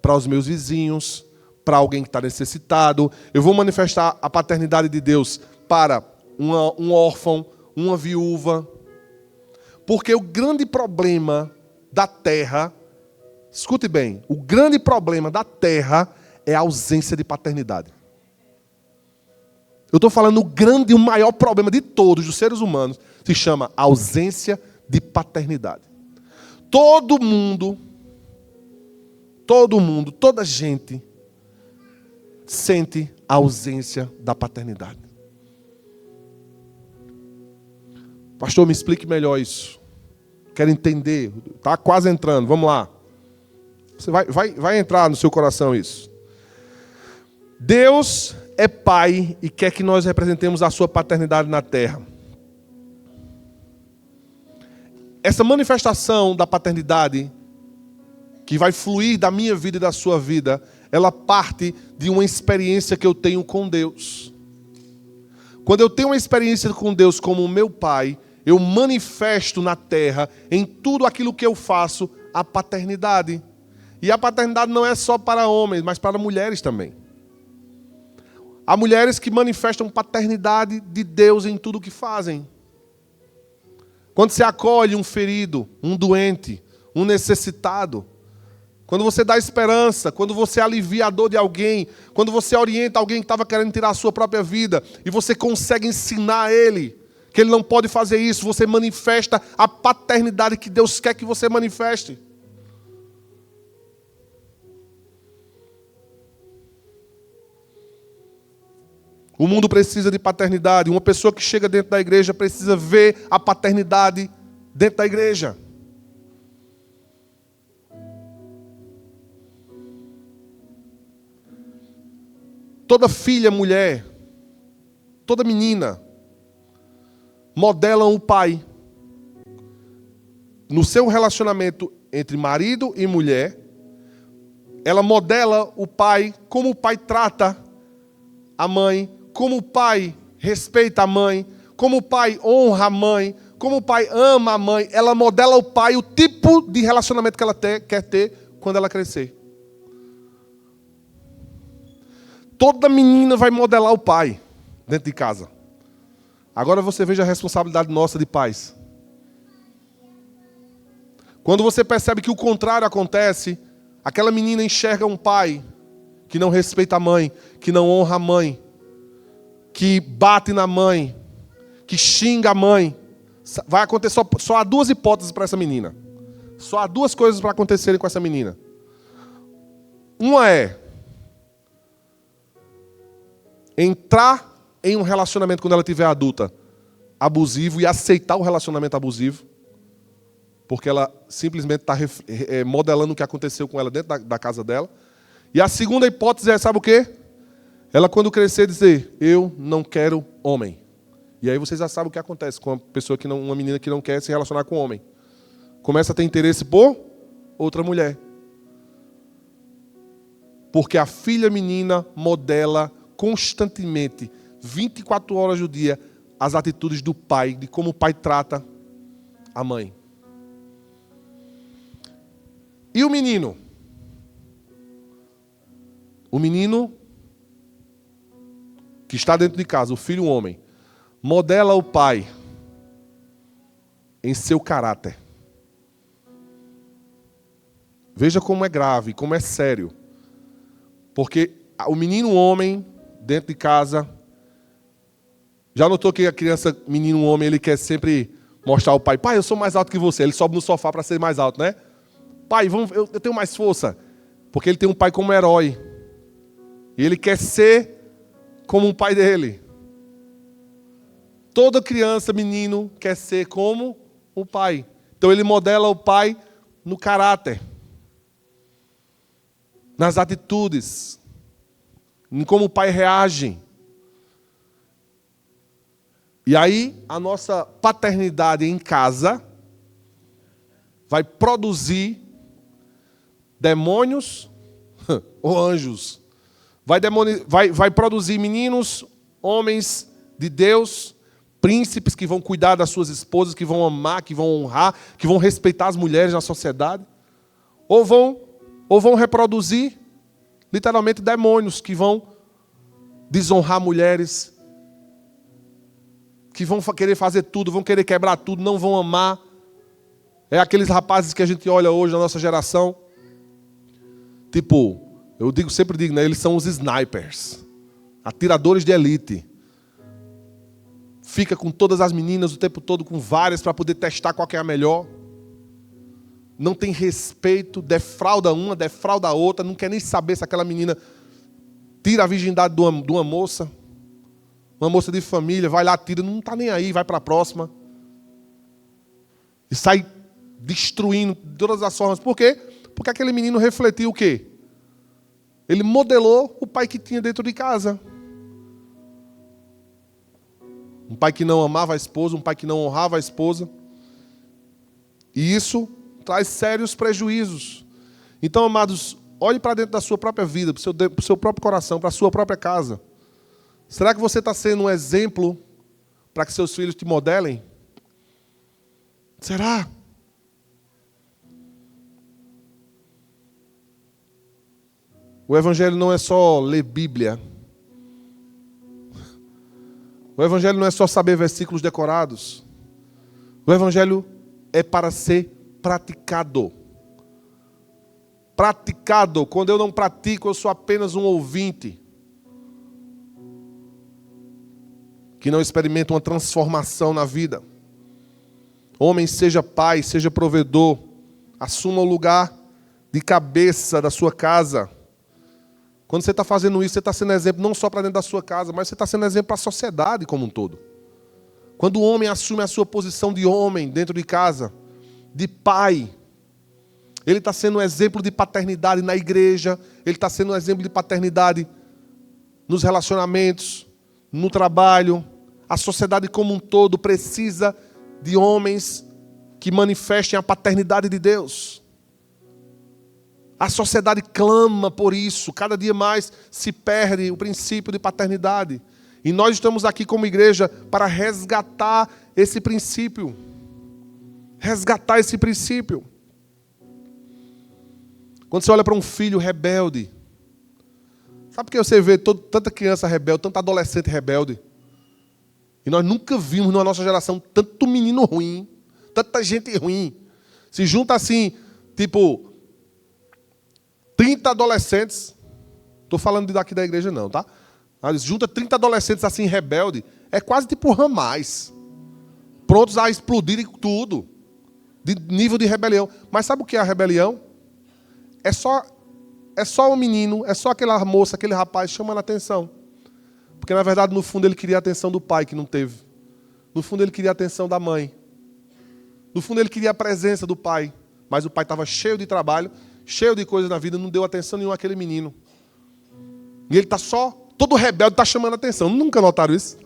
para os meus vizinhos, para alguém que está necessitado. Eu vou manifestar a paternidade de Deus para um órfão, uma viúva. Porque o grande problema da terra, escute bem, o grande problema da terra é a ausência de paternidade. Eu estou falando o maior problema de todos, dos seres humanos, se chama ausência de paternidade. Todo mundo, toda gente sente a ausência da paternidade. Pastor, me explique melhor isso. Quero entender. Está quase entrando, vamos lá. Você vai entrar no seu coração isso. Deus é Pai e quer que nós representemos a sua paternidade na terra. Essa manifestação da paternidade que vai fluir da minha vida e da sua vida, ela parte de uma experiência que eu tenho com Deus. Quando eu tenho uma experiência com Deus como o meu Pai, eu manifesto na terra, em tudo aquilo que eu faço, a paternidade. E a paternidade não é só para homens, mas para mulheres também. Há mulheres que manifestam paternidade de Deus em tudo que fazem. Quando você acolhe um ferido, um doente, um necessitado, quando você dá esperança, quando você alivia a dor de alguém, quando você orienta alguém que estava querendo tirar a sua própria vida, e você consegue ensinar ele que ele não pode fazer isso, você manifesta a paternidade que Deus quer que você manifeste. O mundo precisa de paternidade. Uma pessoa que chega dentro da igreja precisa ver a paternidade dentro da igreja. Toda filha, mulher, toda menina, modelam o pai. No seu relacionamento entre marido e mulher, ela modela o pai, como o pai trata a mãe, como o pai respeita a mãe, como o pai honra a mãe, como o pai ama a mãe. Ela modela o pai, o tipo de relacionamento que ela quer ter quando ela crescer. Toda menina vai modelar o pai dentro de casa. Agora você veja a responsabilidade nossa de pais. Quando você percebe que o contrário acontece, aquela menina enxerga um pai que não respeita a mãe, que não honra a mãe, que bate na mãe, que xinga a mãe. Vai acontecer, só há duas hipóteses para essa menina. Só há duas coisas para acontecerem com essa menina. Uma é entrar em um relacionamento quando ela tiver adulta abusivo e aceitar o relacionamento abusivo, porque ela simplesmente está modelando o que aconteceu com ela dentro da casa dela. E a segunda hipótese é, sabe o quê? Ela, quando crescer, dizer: eu não quero homem. E aí vocês já sabem o que acontece com uma menina que não quer se relacionar com homem. Começa a ter interesse por outra mulher. Porque a filha menina modela constantemente, 24 horas do dia, as atitudes do pai, de como o pai trata a mãe. E o menino? O menino que está dentro de casa, o filho homem, modela o pai em seu caráter. Veja como é grave, como é sério. Porque o menino homem, dentro de casa, já notou que a criança, menino homem, ele quer sempre mostrar ao pai, pai, eu sou mais alto que você. Ele sobe no sofá para ser mais alto, né? Pai, eu tenho mais força. Porque ele tem um pai como herói. E ele quer ser como o pai dele. Toda criança, menino, quer ser como o pai. Então ele modela o pai no caráter, nas atitudes, em como o pai reage. E aí, a nossa paternidade em casa vai produzir demônios ou anjos. Vai produzir meninos, homens de Deus, príncipes que vão cuidar das suas esposas, que vão amar, que vão honrar, que vão respeitar as mulheres na sociedade. Ou vão reproduzir, literalmente, demônios que vão desonrar mulheres, que vão querer fazer tudo, vão querer quebrar tudo, não vão amar. É aqueles rapazes que a gente olha hoje na nossa geração. Tipo, sempre digo, né? Eles são os snipers, atiradores de elite. Fica com todas as meninas o tempo todo, com várias, para poder testar qual que é a melhor. Não tem respeito, defrauda uma, defrauda a outra, não quer nem saber se aquela menina tira a virgindade de uma moça de família, vai lá, tira, não está nem aí, vai para a próxima. E sai destruindo de todas as formas. Por quê? Porque aquele menino refletiu o quê? Ele modelou o pai que tinha dentro de casa. Um pai que não amava a esposa, um pai que não honrava a esposa. E isso traz sérios prejuízos. Então, amados, olhe para dentro da sua própria vida, para o seu próprio coração, para a sua própria casa. Será que você está sendo um exemplo para que seus filhos te modelem? Será? O Evangelho não é só ler Bíblia. O Evangelho não é só saber versículos decorados. O Evangelho é para ser praticado. Praticado. Quando eu não pratico, eu sou apenas um ouvinte que não experimenta uma transformação na vida. Homem, seja pai, seja provedor. Assuma o lugar de cabeça da sua casa. Quando você está fazendo isso, você está sendo exemplo não só para dentro da sua casa, mas você está sendo exemplo para a sociedade como um todo. Quando o homem assume a sua posição de homem dentro de casa, de pai, ele está sendo um exemplo de paternidade na igreja, ele está sendo um exemplo de paternidade nos relacionamentos, no trabalho. A sociedade como um todo precisa de homens que manifestem a paternidade de Deus. A sociedade clama por isso. Cada dia mais se perde o princípio de paternidade. E nós estamos aqui como igreja para resgatar esse princípio. Resgatar esse princípio. Quando você olha para um filho rebelde, sabe por que você vê tanta criança rebelde, tanta adolescente rebelde? E nós nunca vimos na nossa geração tanto menino ruim, tanta gente ruim. Se junta assim, tipo 30 adolescentes, estou falando daqui da igreja não, tá? Mas junta 30 adolescentes assim rebelde, é quase tipo Ramais, prontos a explodirem tudo, de nível de rebelião. Mas sabe o que é a rebelião? É só um menino, é só aquela moça, aquele rapaz chamando a atenção. Porque na verdade no fundo ele queria a atenção do pai que não teve. No fundo ele queria a atenção da mãe. No fundo ele queria a presença do pai. Mas o pai estava cheio de trabalho, cheio de coisas na vida, não deu atenção nenhuma àquele menino. E ele está só, todo rebelde está chamando a atenção. Nunca notaram isso?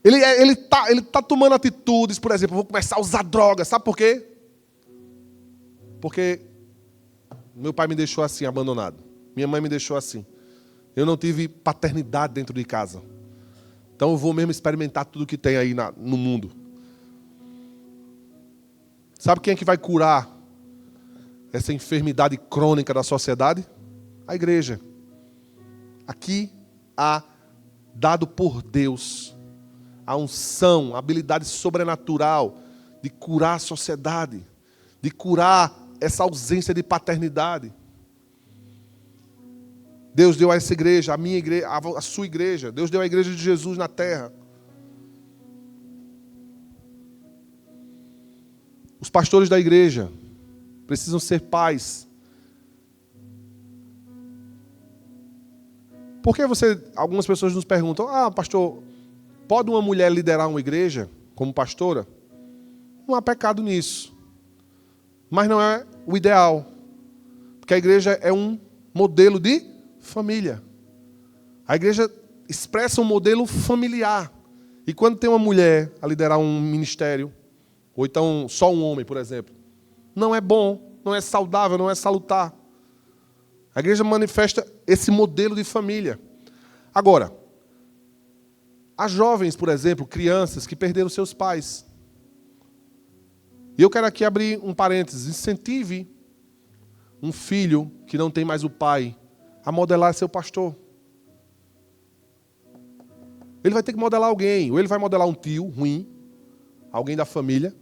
ele tá tomando atitudes, por exemplo, vou começar a usar drogas. Sabe por quê? Porque meu pai me deixou assim, abandonado. Minha mãe me deixou assim. Eu não tive paternidade dentro de casa. Então eu vou mesmo experimentar tudo que tem aí no mundo. Sabe quem é que vai curar essa enfermidade crônica da sociedade? A igreja. Aqui há, dado por Deus, a unção, a habilidade sobrenatural de curar a sociedade, de curar essa ausência de paternidade. Deus deu a essa igreja, a minha igreja, a sua igreja. Deus deu a igreja de Jesus na terra. Os pastores da igreja precisam ser pais. Por que algumas pessoas nos perguntam, pastor, pode uma mulher liderar uma igreja como pastora? Não há pecado nisso. Mas não é o ideal. Porque a igreja é um modelo de família. A igreja expressa um modelo familiar. E quando tem uma mulher a liderar um ministério, ou então só um homem, por exemplo, não é bom, não é saudável, não é salutar. A igreja manifesta esse modelo de família. Agora, há jovens, por exemplo, crianças que perderam seus pais. E eu quero aqui abrir um parênteses. Incentive um filho que não tem mais o pai a modelar seu pastor. Ele vai ter que modelar alguém. Ou ele vai modelar um tio ruim, alguém da família.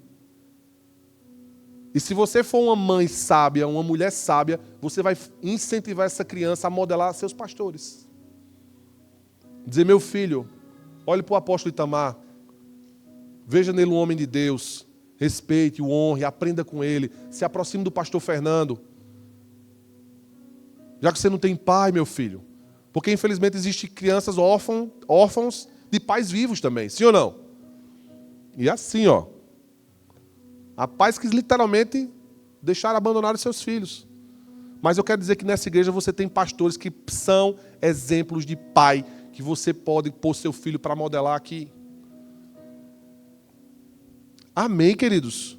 E se você for uma mãe sábia, uma mulher sábia, você vai incentivar essa criança a modelar seus pastores. Dizer, meu filho, olhe para o apóstolo Itamar, veja nele um homem de Deus, respeite, o honre, aprenda com ele, se aproxime do pastor Fernando. Já que você não tem pai, meu filho, porque infelizmente existem crianças órfãos de pais vivos também, sim ou não? E assim, há pais que literalmente deixaram abandonar os seus filhos. Mas eu quero dizer que nessa igreja você tem pastores que são exemplos de pai, que você pode pôr seu filho para modelar aqui. Amém, queridos?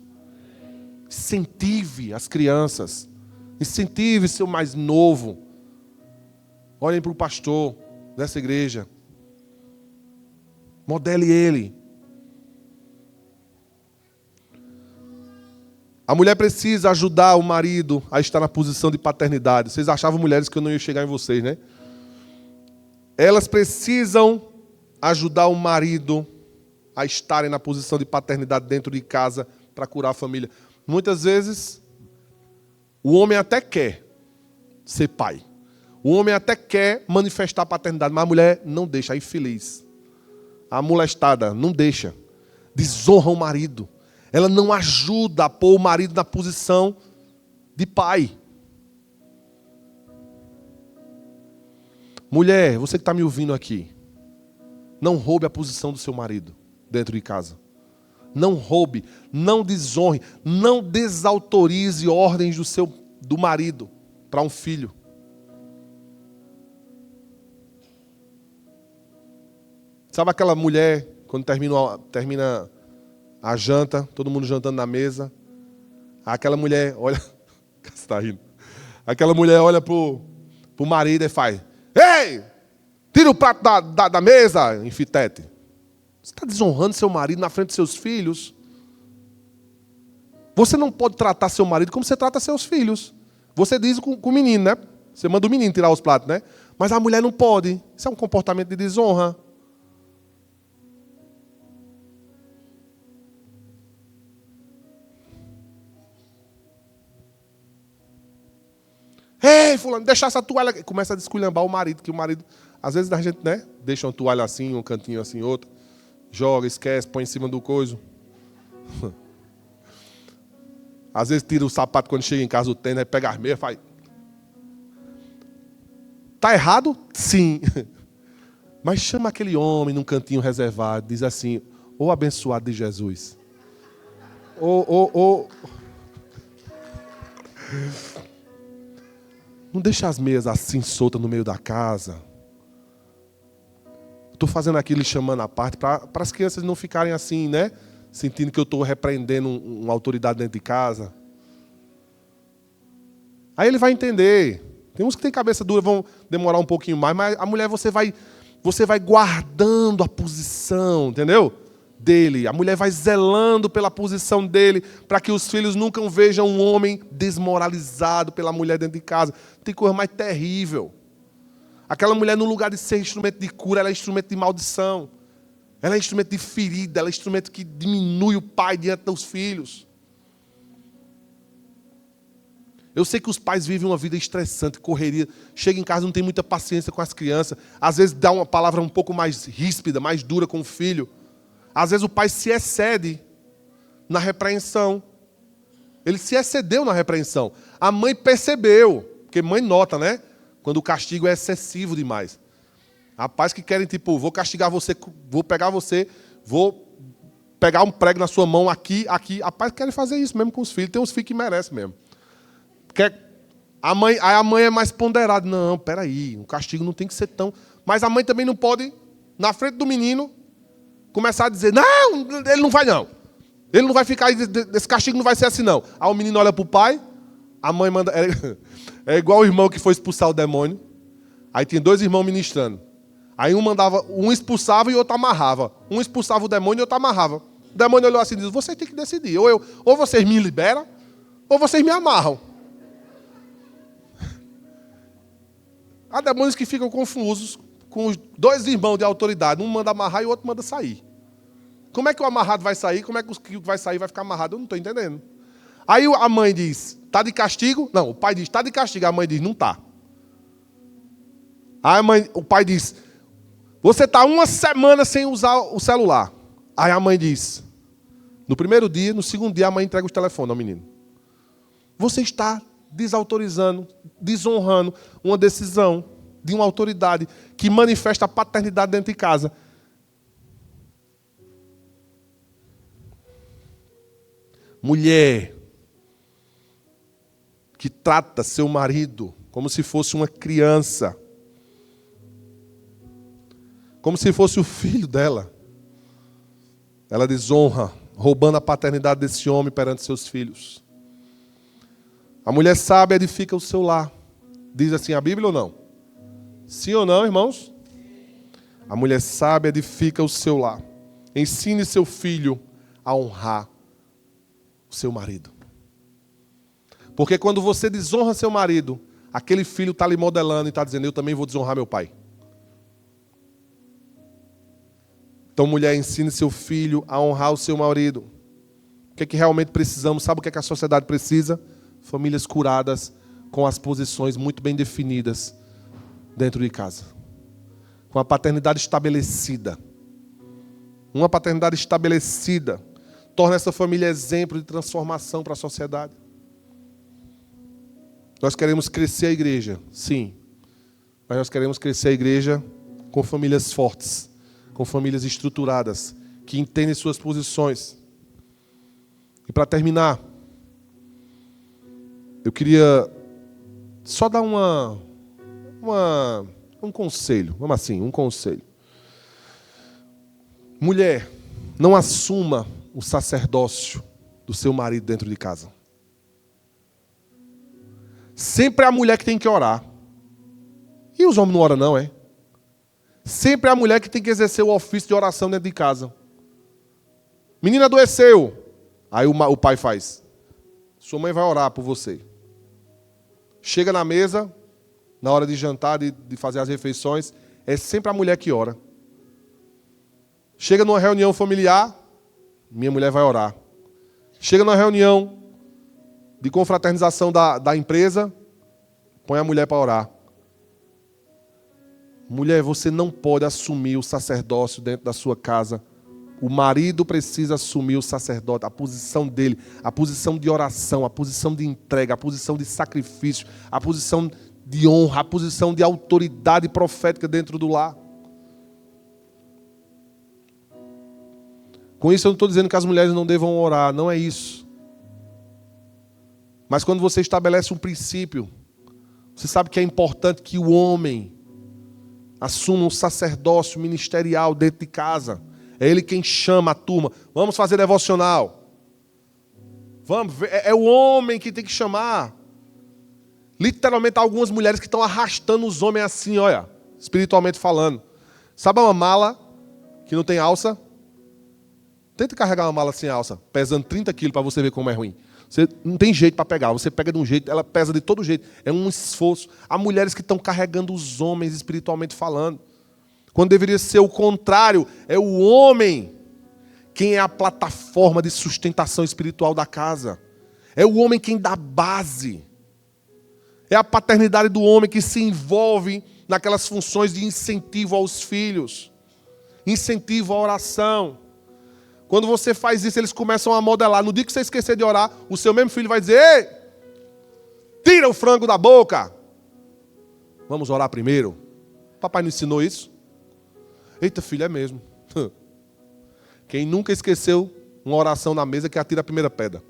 Incentive as crianças. Incentive seu mais novo. Olhem para o pastor dessa igreja. Modele ele. A mulher precisa ajudar o marido a estar na posição de paternidade. Vocês achavam, mulheres, que eu não ia chegar em vocês, né? Elas precisam ajudar o marido a estarem na posição de paternidade dentro de casa para curar a família. Muitas vezes, o homem até quer ser pai. O homem até quer manifestar a paternidade, mas a mulher não deixa, a infeliz. A molestada não deixa. Desonra o marido. Ela não ajuda a pôr o marido na posição de pai. Mulher, você que está me ouvindo aqui, não roube a posição do seu marido dentro de casa. Não roube, não desonre, não desautorize ordens do marido para um filho. Sabe aquela mulher, quando termina a janta, todo mundo jantando na mesa, aquela mulher olha, você está rindo, aquela mulher olha pro marido e faz, ei, tira o prato da mesa, enfitete. Você está desonrando seu marido na frente dos seus filhos. Você não pode tratar seu marido como você trata seus filhos. Você diz com o menino, né? Você manda o menino tirar os pratos, né? Mas a mulher não pode. Isso é um comportamento de desonra. Ei, fulano, deixa essa toalha aqui. Começa a desculhambar o marido, que o marido, às vezes a gente, né? Deixa uma toalha assim, um cantinho assim, outro. Joga, esquece, põe em cima do coiso. Às vezes tira o sapato quando chega em casa, o tênis, aí pega as meias e faz. Está errado? Sim. Mas chama aquele homem num cantinho reservado, diz assim, ô abençoado de Jesus. Não deixa as meias assim soltas no meio da casa. Estou fazendo aquilo e chamando a parte para as crianças não ficarem assim, né? Sentindo que eu estou repreendendo uma autoridade dentro de casa. Aí ele vai entender. Tem uns que têm cabeça dura, vão demorar um pouquinho mais, mas a mulher você vai guardando a posição, entendeu? dele. A mulher vai zelando pela posição dele, para que os filhos nunca vejam um homem desmoralizado pela mulher dentro de casa. Não tem coisa mais terrível. Aquela mulher, no lugar de ser instrumento de cura, ela é instrumento de maldição. Ela é instrumento de ferida, ela é instrumento que diminui o pai diante dos filhos. Eu sei que os pais vivem uma vida estressante, correria. Chega em casa, não tem muita paciência com as crianças. Às vezes dá uma palavra um pouco mais ríspida, mais dura com o filho. Às vezes o pai se excede na repreensão. Ele se excedeu na repreensão. A mãe percebeu, porque mãe nota, né? Quando o castigo é excessivo demais. Rapaz que querem, tipo, vou castigar você, vou pegar você, vou pegar um prego na sua mão aqui. Rapaz, querem fazer isso mesmo com os filhos. Tem uns filhos que merecem mesmo. Porque a mãe é mais ponderada. Não, peraí, o castigo não tem que ser tão... Mas a mãe também não pode, na frente do menino, começar a dizer, não, ele não vai não. Ele não vai ficar aí, esse castigo não vai ser assim não. Aí o menino olha para o pai, a mãe manda... É igual o irmão que foi expulsar o demônio. Aí tinha 2 irmãos ministrando. Aí um expulsava e o outro amarrava. Um expulsava o demônio e o outro amarrava. O demônio olhou assim e disse, vocês têm que decidir. Ou vocês me liberam, ou vocês me amarram. Há demônios que ficam confusos com os 2 irmãos de autoridade. Um manda amarrar e o outro manda sair. Como é que o amarrado vai sair? Como é que o que vai sair vai ficar amarrado? Eu não estou entendendo. Aí a mãe diz, está de castigo? Não, o pai diz, está de castigo. A mãe diz, não está. Aí o pai diz, você está 1 semana sem usar o celular. Aí a mãe diz, no primeiro dia, no segundo dia, a mãe entrega o telefone ao menino. Você está desautorizando, desonrando uma decisão de uma autoridade que manifesta a paternidade dentro de casa. Mulher que trata seu marido como se fosse uma criança, como se fosse o filho dela. Ela desonra, roubando a paternidade desse homem perante seus filhos. A mulher sábia edifica o seu lar. Diz assim a Bíblia ou não? Sim ou não, irmãos? A mulher sábia edifica o seu lar. Ensine seu filho a honrar o seu marido. Porque quando você desonra seu marido, aquele filho está lhe modelando e está dizendo, eu também vou desonrar meu pai. Então, mulher, ensine seu filho a honrar o seu marido. O que é que realmente precisamos? Sabe o que é que a sociedade precisa? Famílias curadas, com as posições muito bem definidas dentro de casa. Com a paternidade estabelecida. Uma paternidade estabelecida torna essa família exemplo de transformação para a sociedade. Nós queremos crescer a igreja, sim. Mas nós queremos crescer a igreja com famílias fortes, com famílias estruturadas, que entendem suas posições. E para terminar, eu queria só dar um conselho, vamos assim, um conselho. Mulher, não assuma o sacerdócio do seu marido dentro de casa. Sempre é a mulher que tem que orar. E os homens não oram não, é? Sempre é a mulher que tem que exercer o ofício de oração dentro de casa. Menina adoeceu. Aí o pai faz. Sua mãe vai orar por você. Chega na mesa, na hora de jantar, de fazer as refeições, é sempre a mulher que ora. Chega numa reunião familiar, minha mulher vai orar. Chega numa reunião de confraternização da empresa, põe a mulher para orar. Mulher, você não pode assumir o sacerdócio dentro da sua casa. O marido precisa assumir o sacerdócio, a posição dele, a posição de oração, a posição de entrega, a posição de sacrifício, a posição de honra, a posição de autoridade profética dentro do lar. Com isso eu não estou dizendo que as mulheres não devam orar, não é isso. Mas quando você estabelece um princípio, você sabe que é importante que o homem assuma um sacerdócio ministerial dentro de casa. É ele quem chama a turma. Vamos fazer devocional. Vamos, é o homem que tem que chamar. Literalmente, há algumas mulheres que estão arrastando os homens assim, olha, espiritualmente falando. Sabe uma mala que não tem alça? Tenta carregar uma mala sem alça, pesando 30 quilos para você ver como é ruim. Você não tem jeito para pegar, você pega de um jeito, ela pesa de todo jeito. É um esforço. Há mulheres que estão carregando os homens espiritualmente falando. Quando deveria ser o contrário, é o homem quem é a plataforma de sustentação espiritual da casa. É o homem quem dá base. É a paternidade do homem que se envolve naquelas funções de incentivo aos filhos. Incentivo à oração. Quando você faz isso, eles começam a modelar. No dia que você esquecer de orar, o seu mesmo filho vai dizer: ei, tira o frango da boca. Vamos orar primeiro. Papai não ensinou isso? Eita, filho, é mesmo. Quem nunca esqueceu uma oração na mesa que atira a primeira pedra?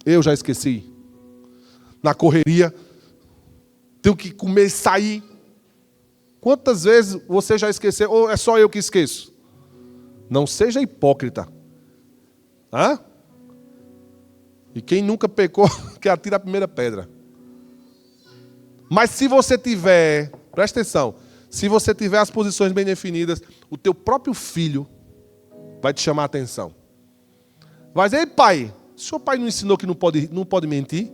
Eu já esqueci. Na correria, tenho que comer e sair. Quantas vezes você já esqueceu? Ou é só eu que esqueço? Não seja hipócrita. Hã? E quem nunca pecou, que atira a primeira pedra. Mas se você tiver, presta atenção, se você tiver as posições bem definidas, o teu próprio filho vai te chamar a atenção. Vai dizer: ei, pai, o seu pai não ensinou que não pode mentir?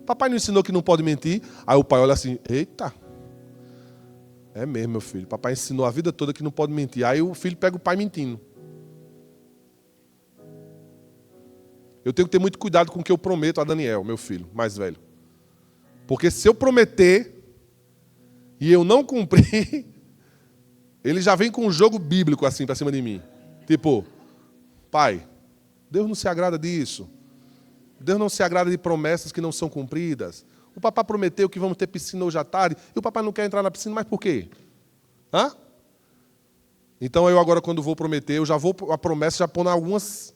Papai não ensinou que não pode mentir? Aí o pai olha assim: eita, é mesmo, meu filho. Papai ensinou a vida toda que não pode mentir. Aí o filho pega o pai mentindo. Eu tenho que ter muito cuidado com o que eu prometo a Daniel, meu filho mais velho. Porque se eu prometer e eu não cumprir, ele já vem com um jogo bíblico assim para cima de mim. Tipo: pai, Deus não se agrada disso. Deus não se agrada de promessas que não são cumpridas. O papai prometeu que vamos ter piscina hoje à tarde e o papai não quer entrar na piscina, mas por quê? Hã? Então eu agora, quando vou prometer, eu já vou a promessa já pondo algumas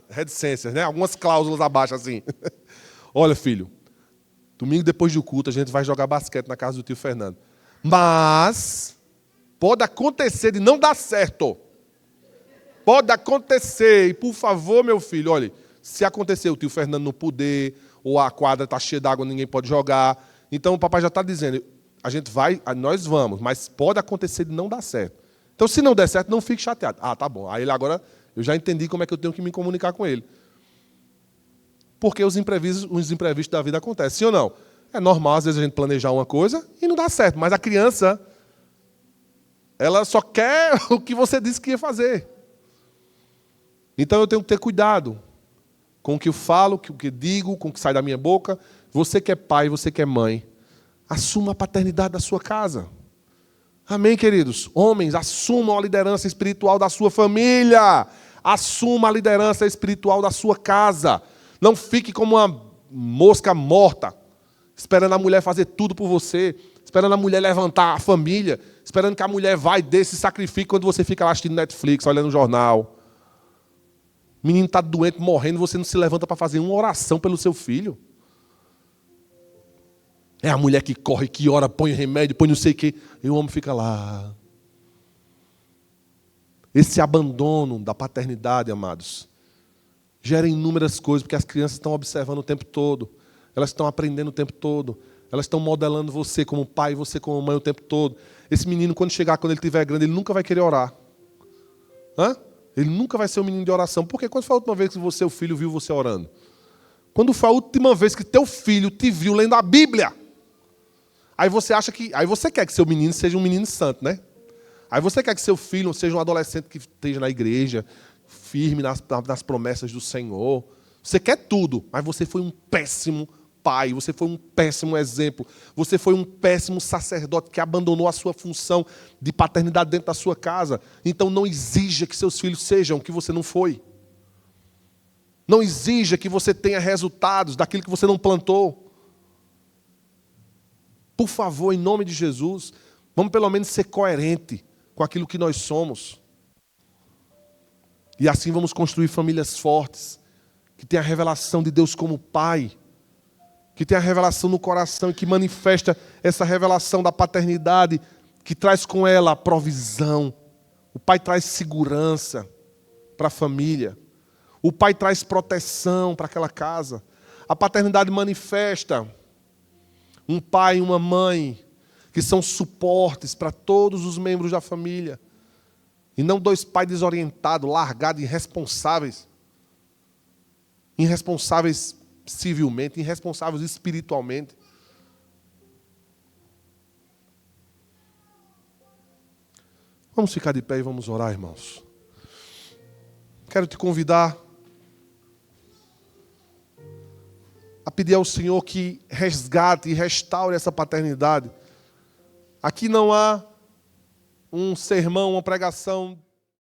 reticências, né? Algumas cláusulas abaixo assim. Olha, filho, domingo depois do culto a gente vai jogar basquete na casa do tio Fernando. Mas pode acontecer de não dar certo. Pode acontecer. E por favor, meu filho, olha, se acontecer o tio Fernando não poder, ou a quadra está cheia d'água, ninguém pode jogar. Então o papai já está dizendo: a gente vai, nós vamos, mas pode acontecer de não dar certo. Então se não der certo, não fique chateado. Ah, tá bom. Aí ele agora, eu já entendi como é que eu tenho que me comunicar com ele. Porque os imprevistos da vida acontecem, sim ou não? É normal, às vezes, a gente planejar uma coisa e não dá certo. Mas a criança, ela só quer o que você disse que ia fazer. Então eu tenho que ter cuidado com o que eu falo, com o que digo, com o que sai da minha boca. Você que é pai, você que é mãe, assuma a paternidade da sua casa. Amém, queridos? Homens, assumam a liderança espiritual da sua família. Assuma a liderança espiritual da sua casa. Não fique como uma mosca morta, esperando a mulher fazer tudo por você, esperando a mulher levantar a família, esperando que a mulher vai desse sacrifício quando você fica lá assistindo Netflix, olhando o jornal. O menino está doente, morrendo, você não se levanta para fazer uma oração pelo seu filho. É a mulher que corre, que ora, põe remédio, põe não sei o quê, e o homem fica lá. Esse abandono da paternidade, amados, gera inúmeras coisas, porque as crianças estão observando o tempo todo, elas estão aprendendo o tempo todo, elas estão modelando você como pai, você como mãe o tempo todo. Esse menino, quando ele estiver grande, ele nunca vai querer orar. Hã? Ele nunca vai ser um menino de oração. Porque quando foi a última vez que seu filho viu você orando? Quando foi a última vez que teu filho te viu lendo a Bíblia? Aí você quer que seu menino seja um menino santo, né? Aí você quer que seu filho seja um adolescente que esteja na igreja, firme nas promessas do Senhor. Você quer tudo, mas você foi um péssimo pai, você foi um péssimo exemplo, você foi um péssimo sacerdote que abandonou a sua função de paternidade dentro da sua casa. Então não exija que seus filhos sejam o que você não foi. Não exija que você tenha resultados daquilo que você não plantou. Por favor, em nome de Jesus, vamos pelo menos ser coerente com aquilo que nós somos. E assim vamos construir famílias fortes, que tenham a revelação de Deus como Pai, que tenha a revelação no coração e que manifesta essa revelação da paternidade, que traz com ela a provisão. O pai traz segurança para a família. O pai traz proteção para aquela casa. A paternidade manifesta um pai e uma mãe que são suportes para todos os membros da família. E não dois pais desorientados, largados, irresponsáveis. Irresponsáveis civilmente, irresponsáveis espiritualmente. Vamos ficar de pé e vamos orar, irmãos. Quero te convidar a pedir ao Senhor que resgate e restaure essa paternidade. Aqui não há um sermão, uma pregação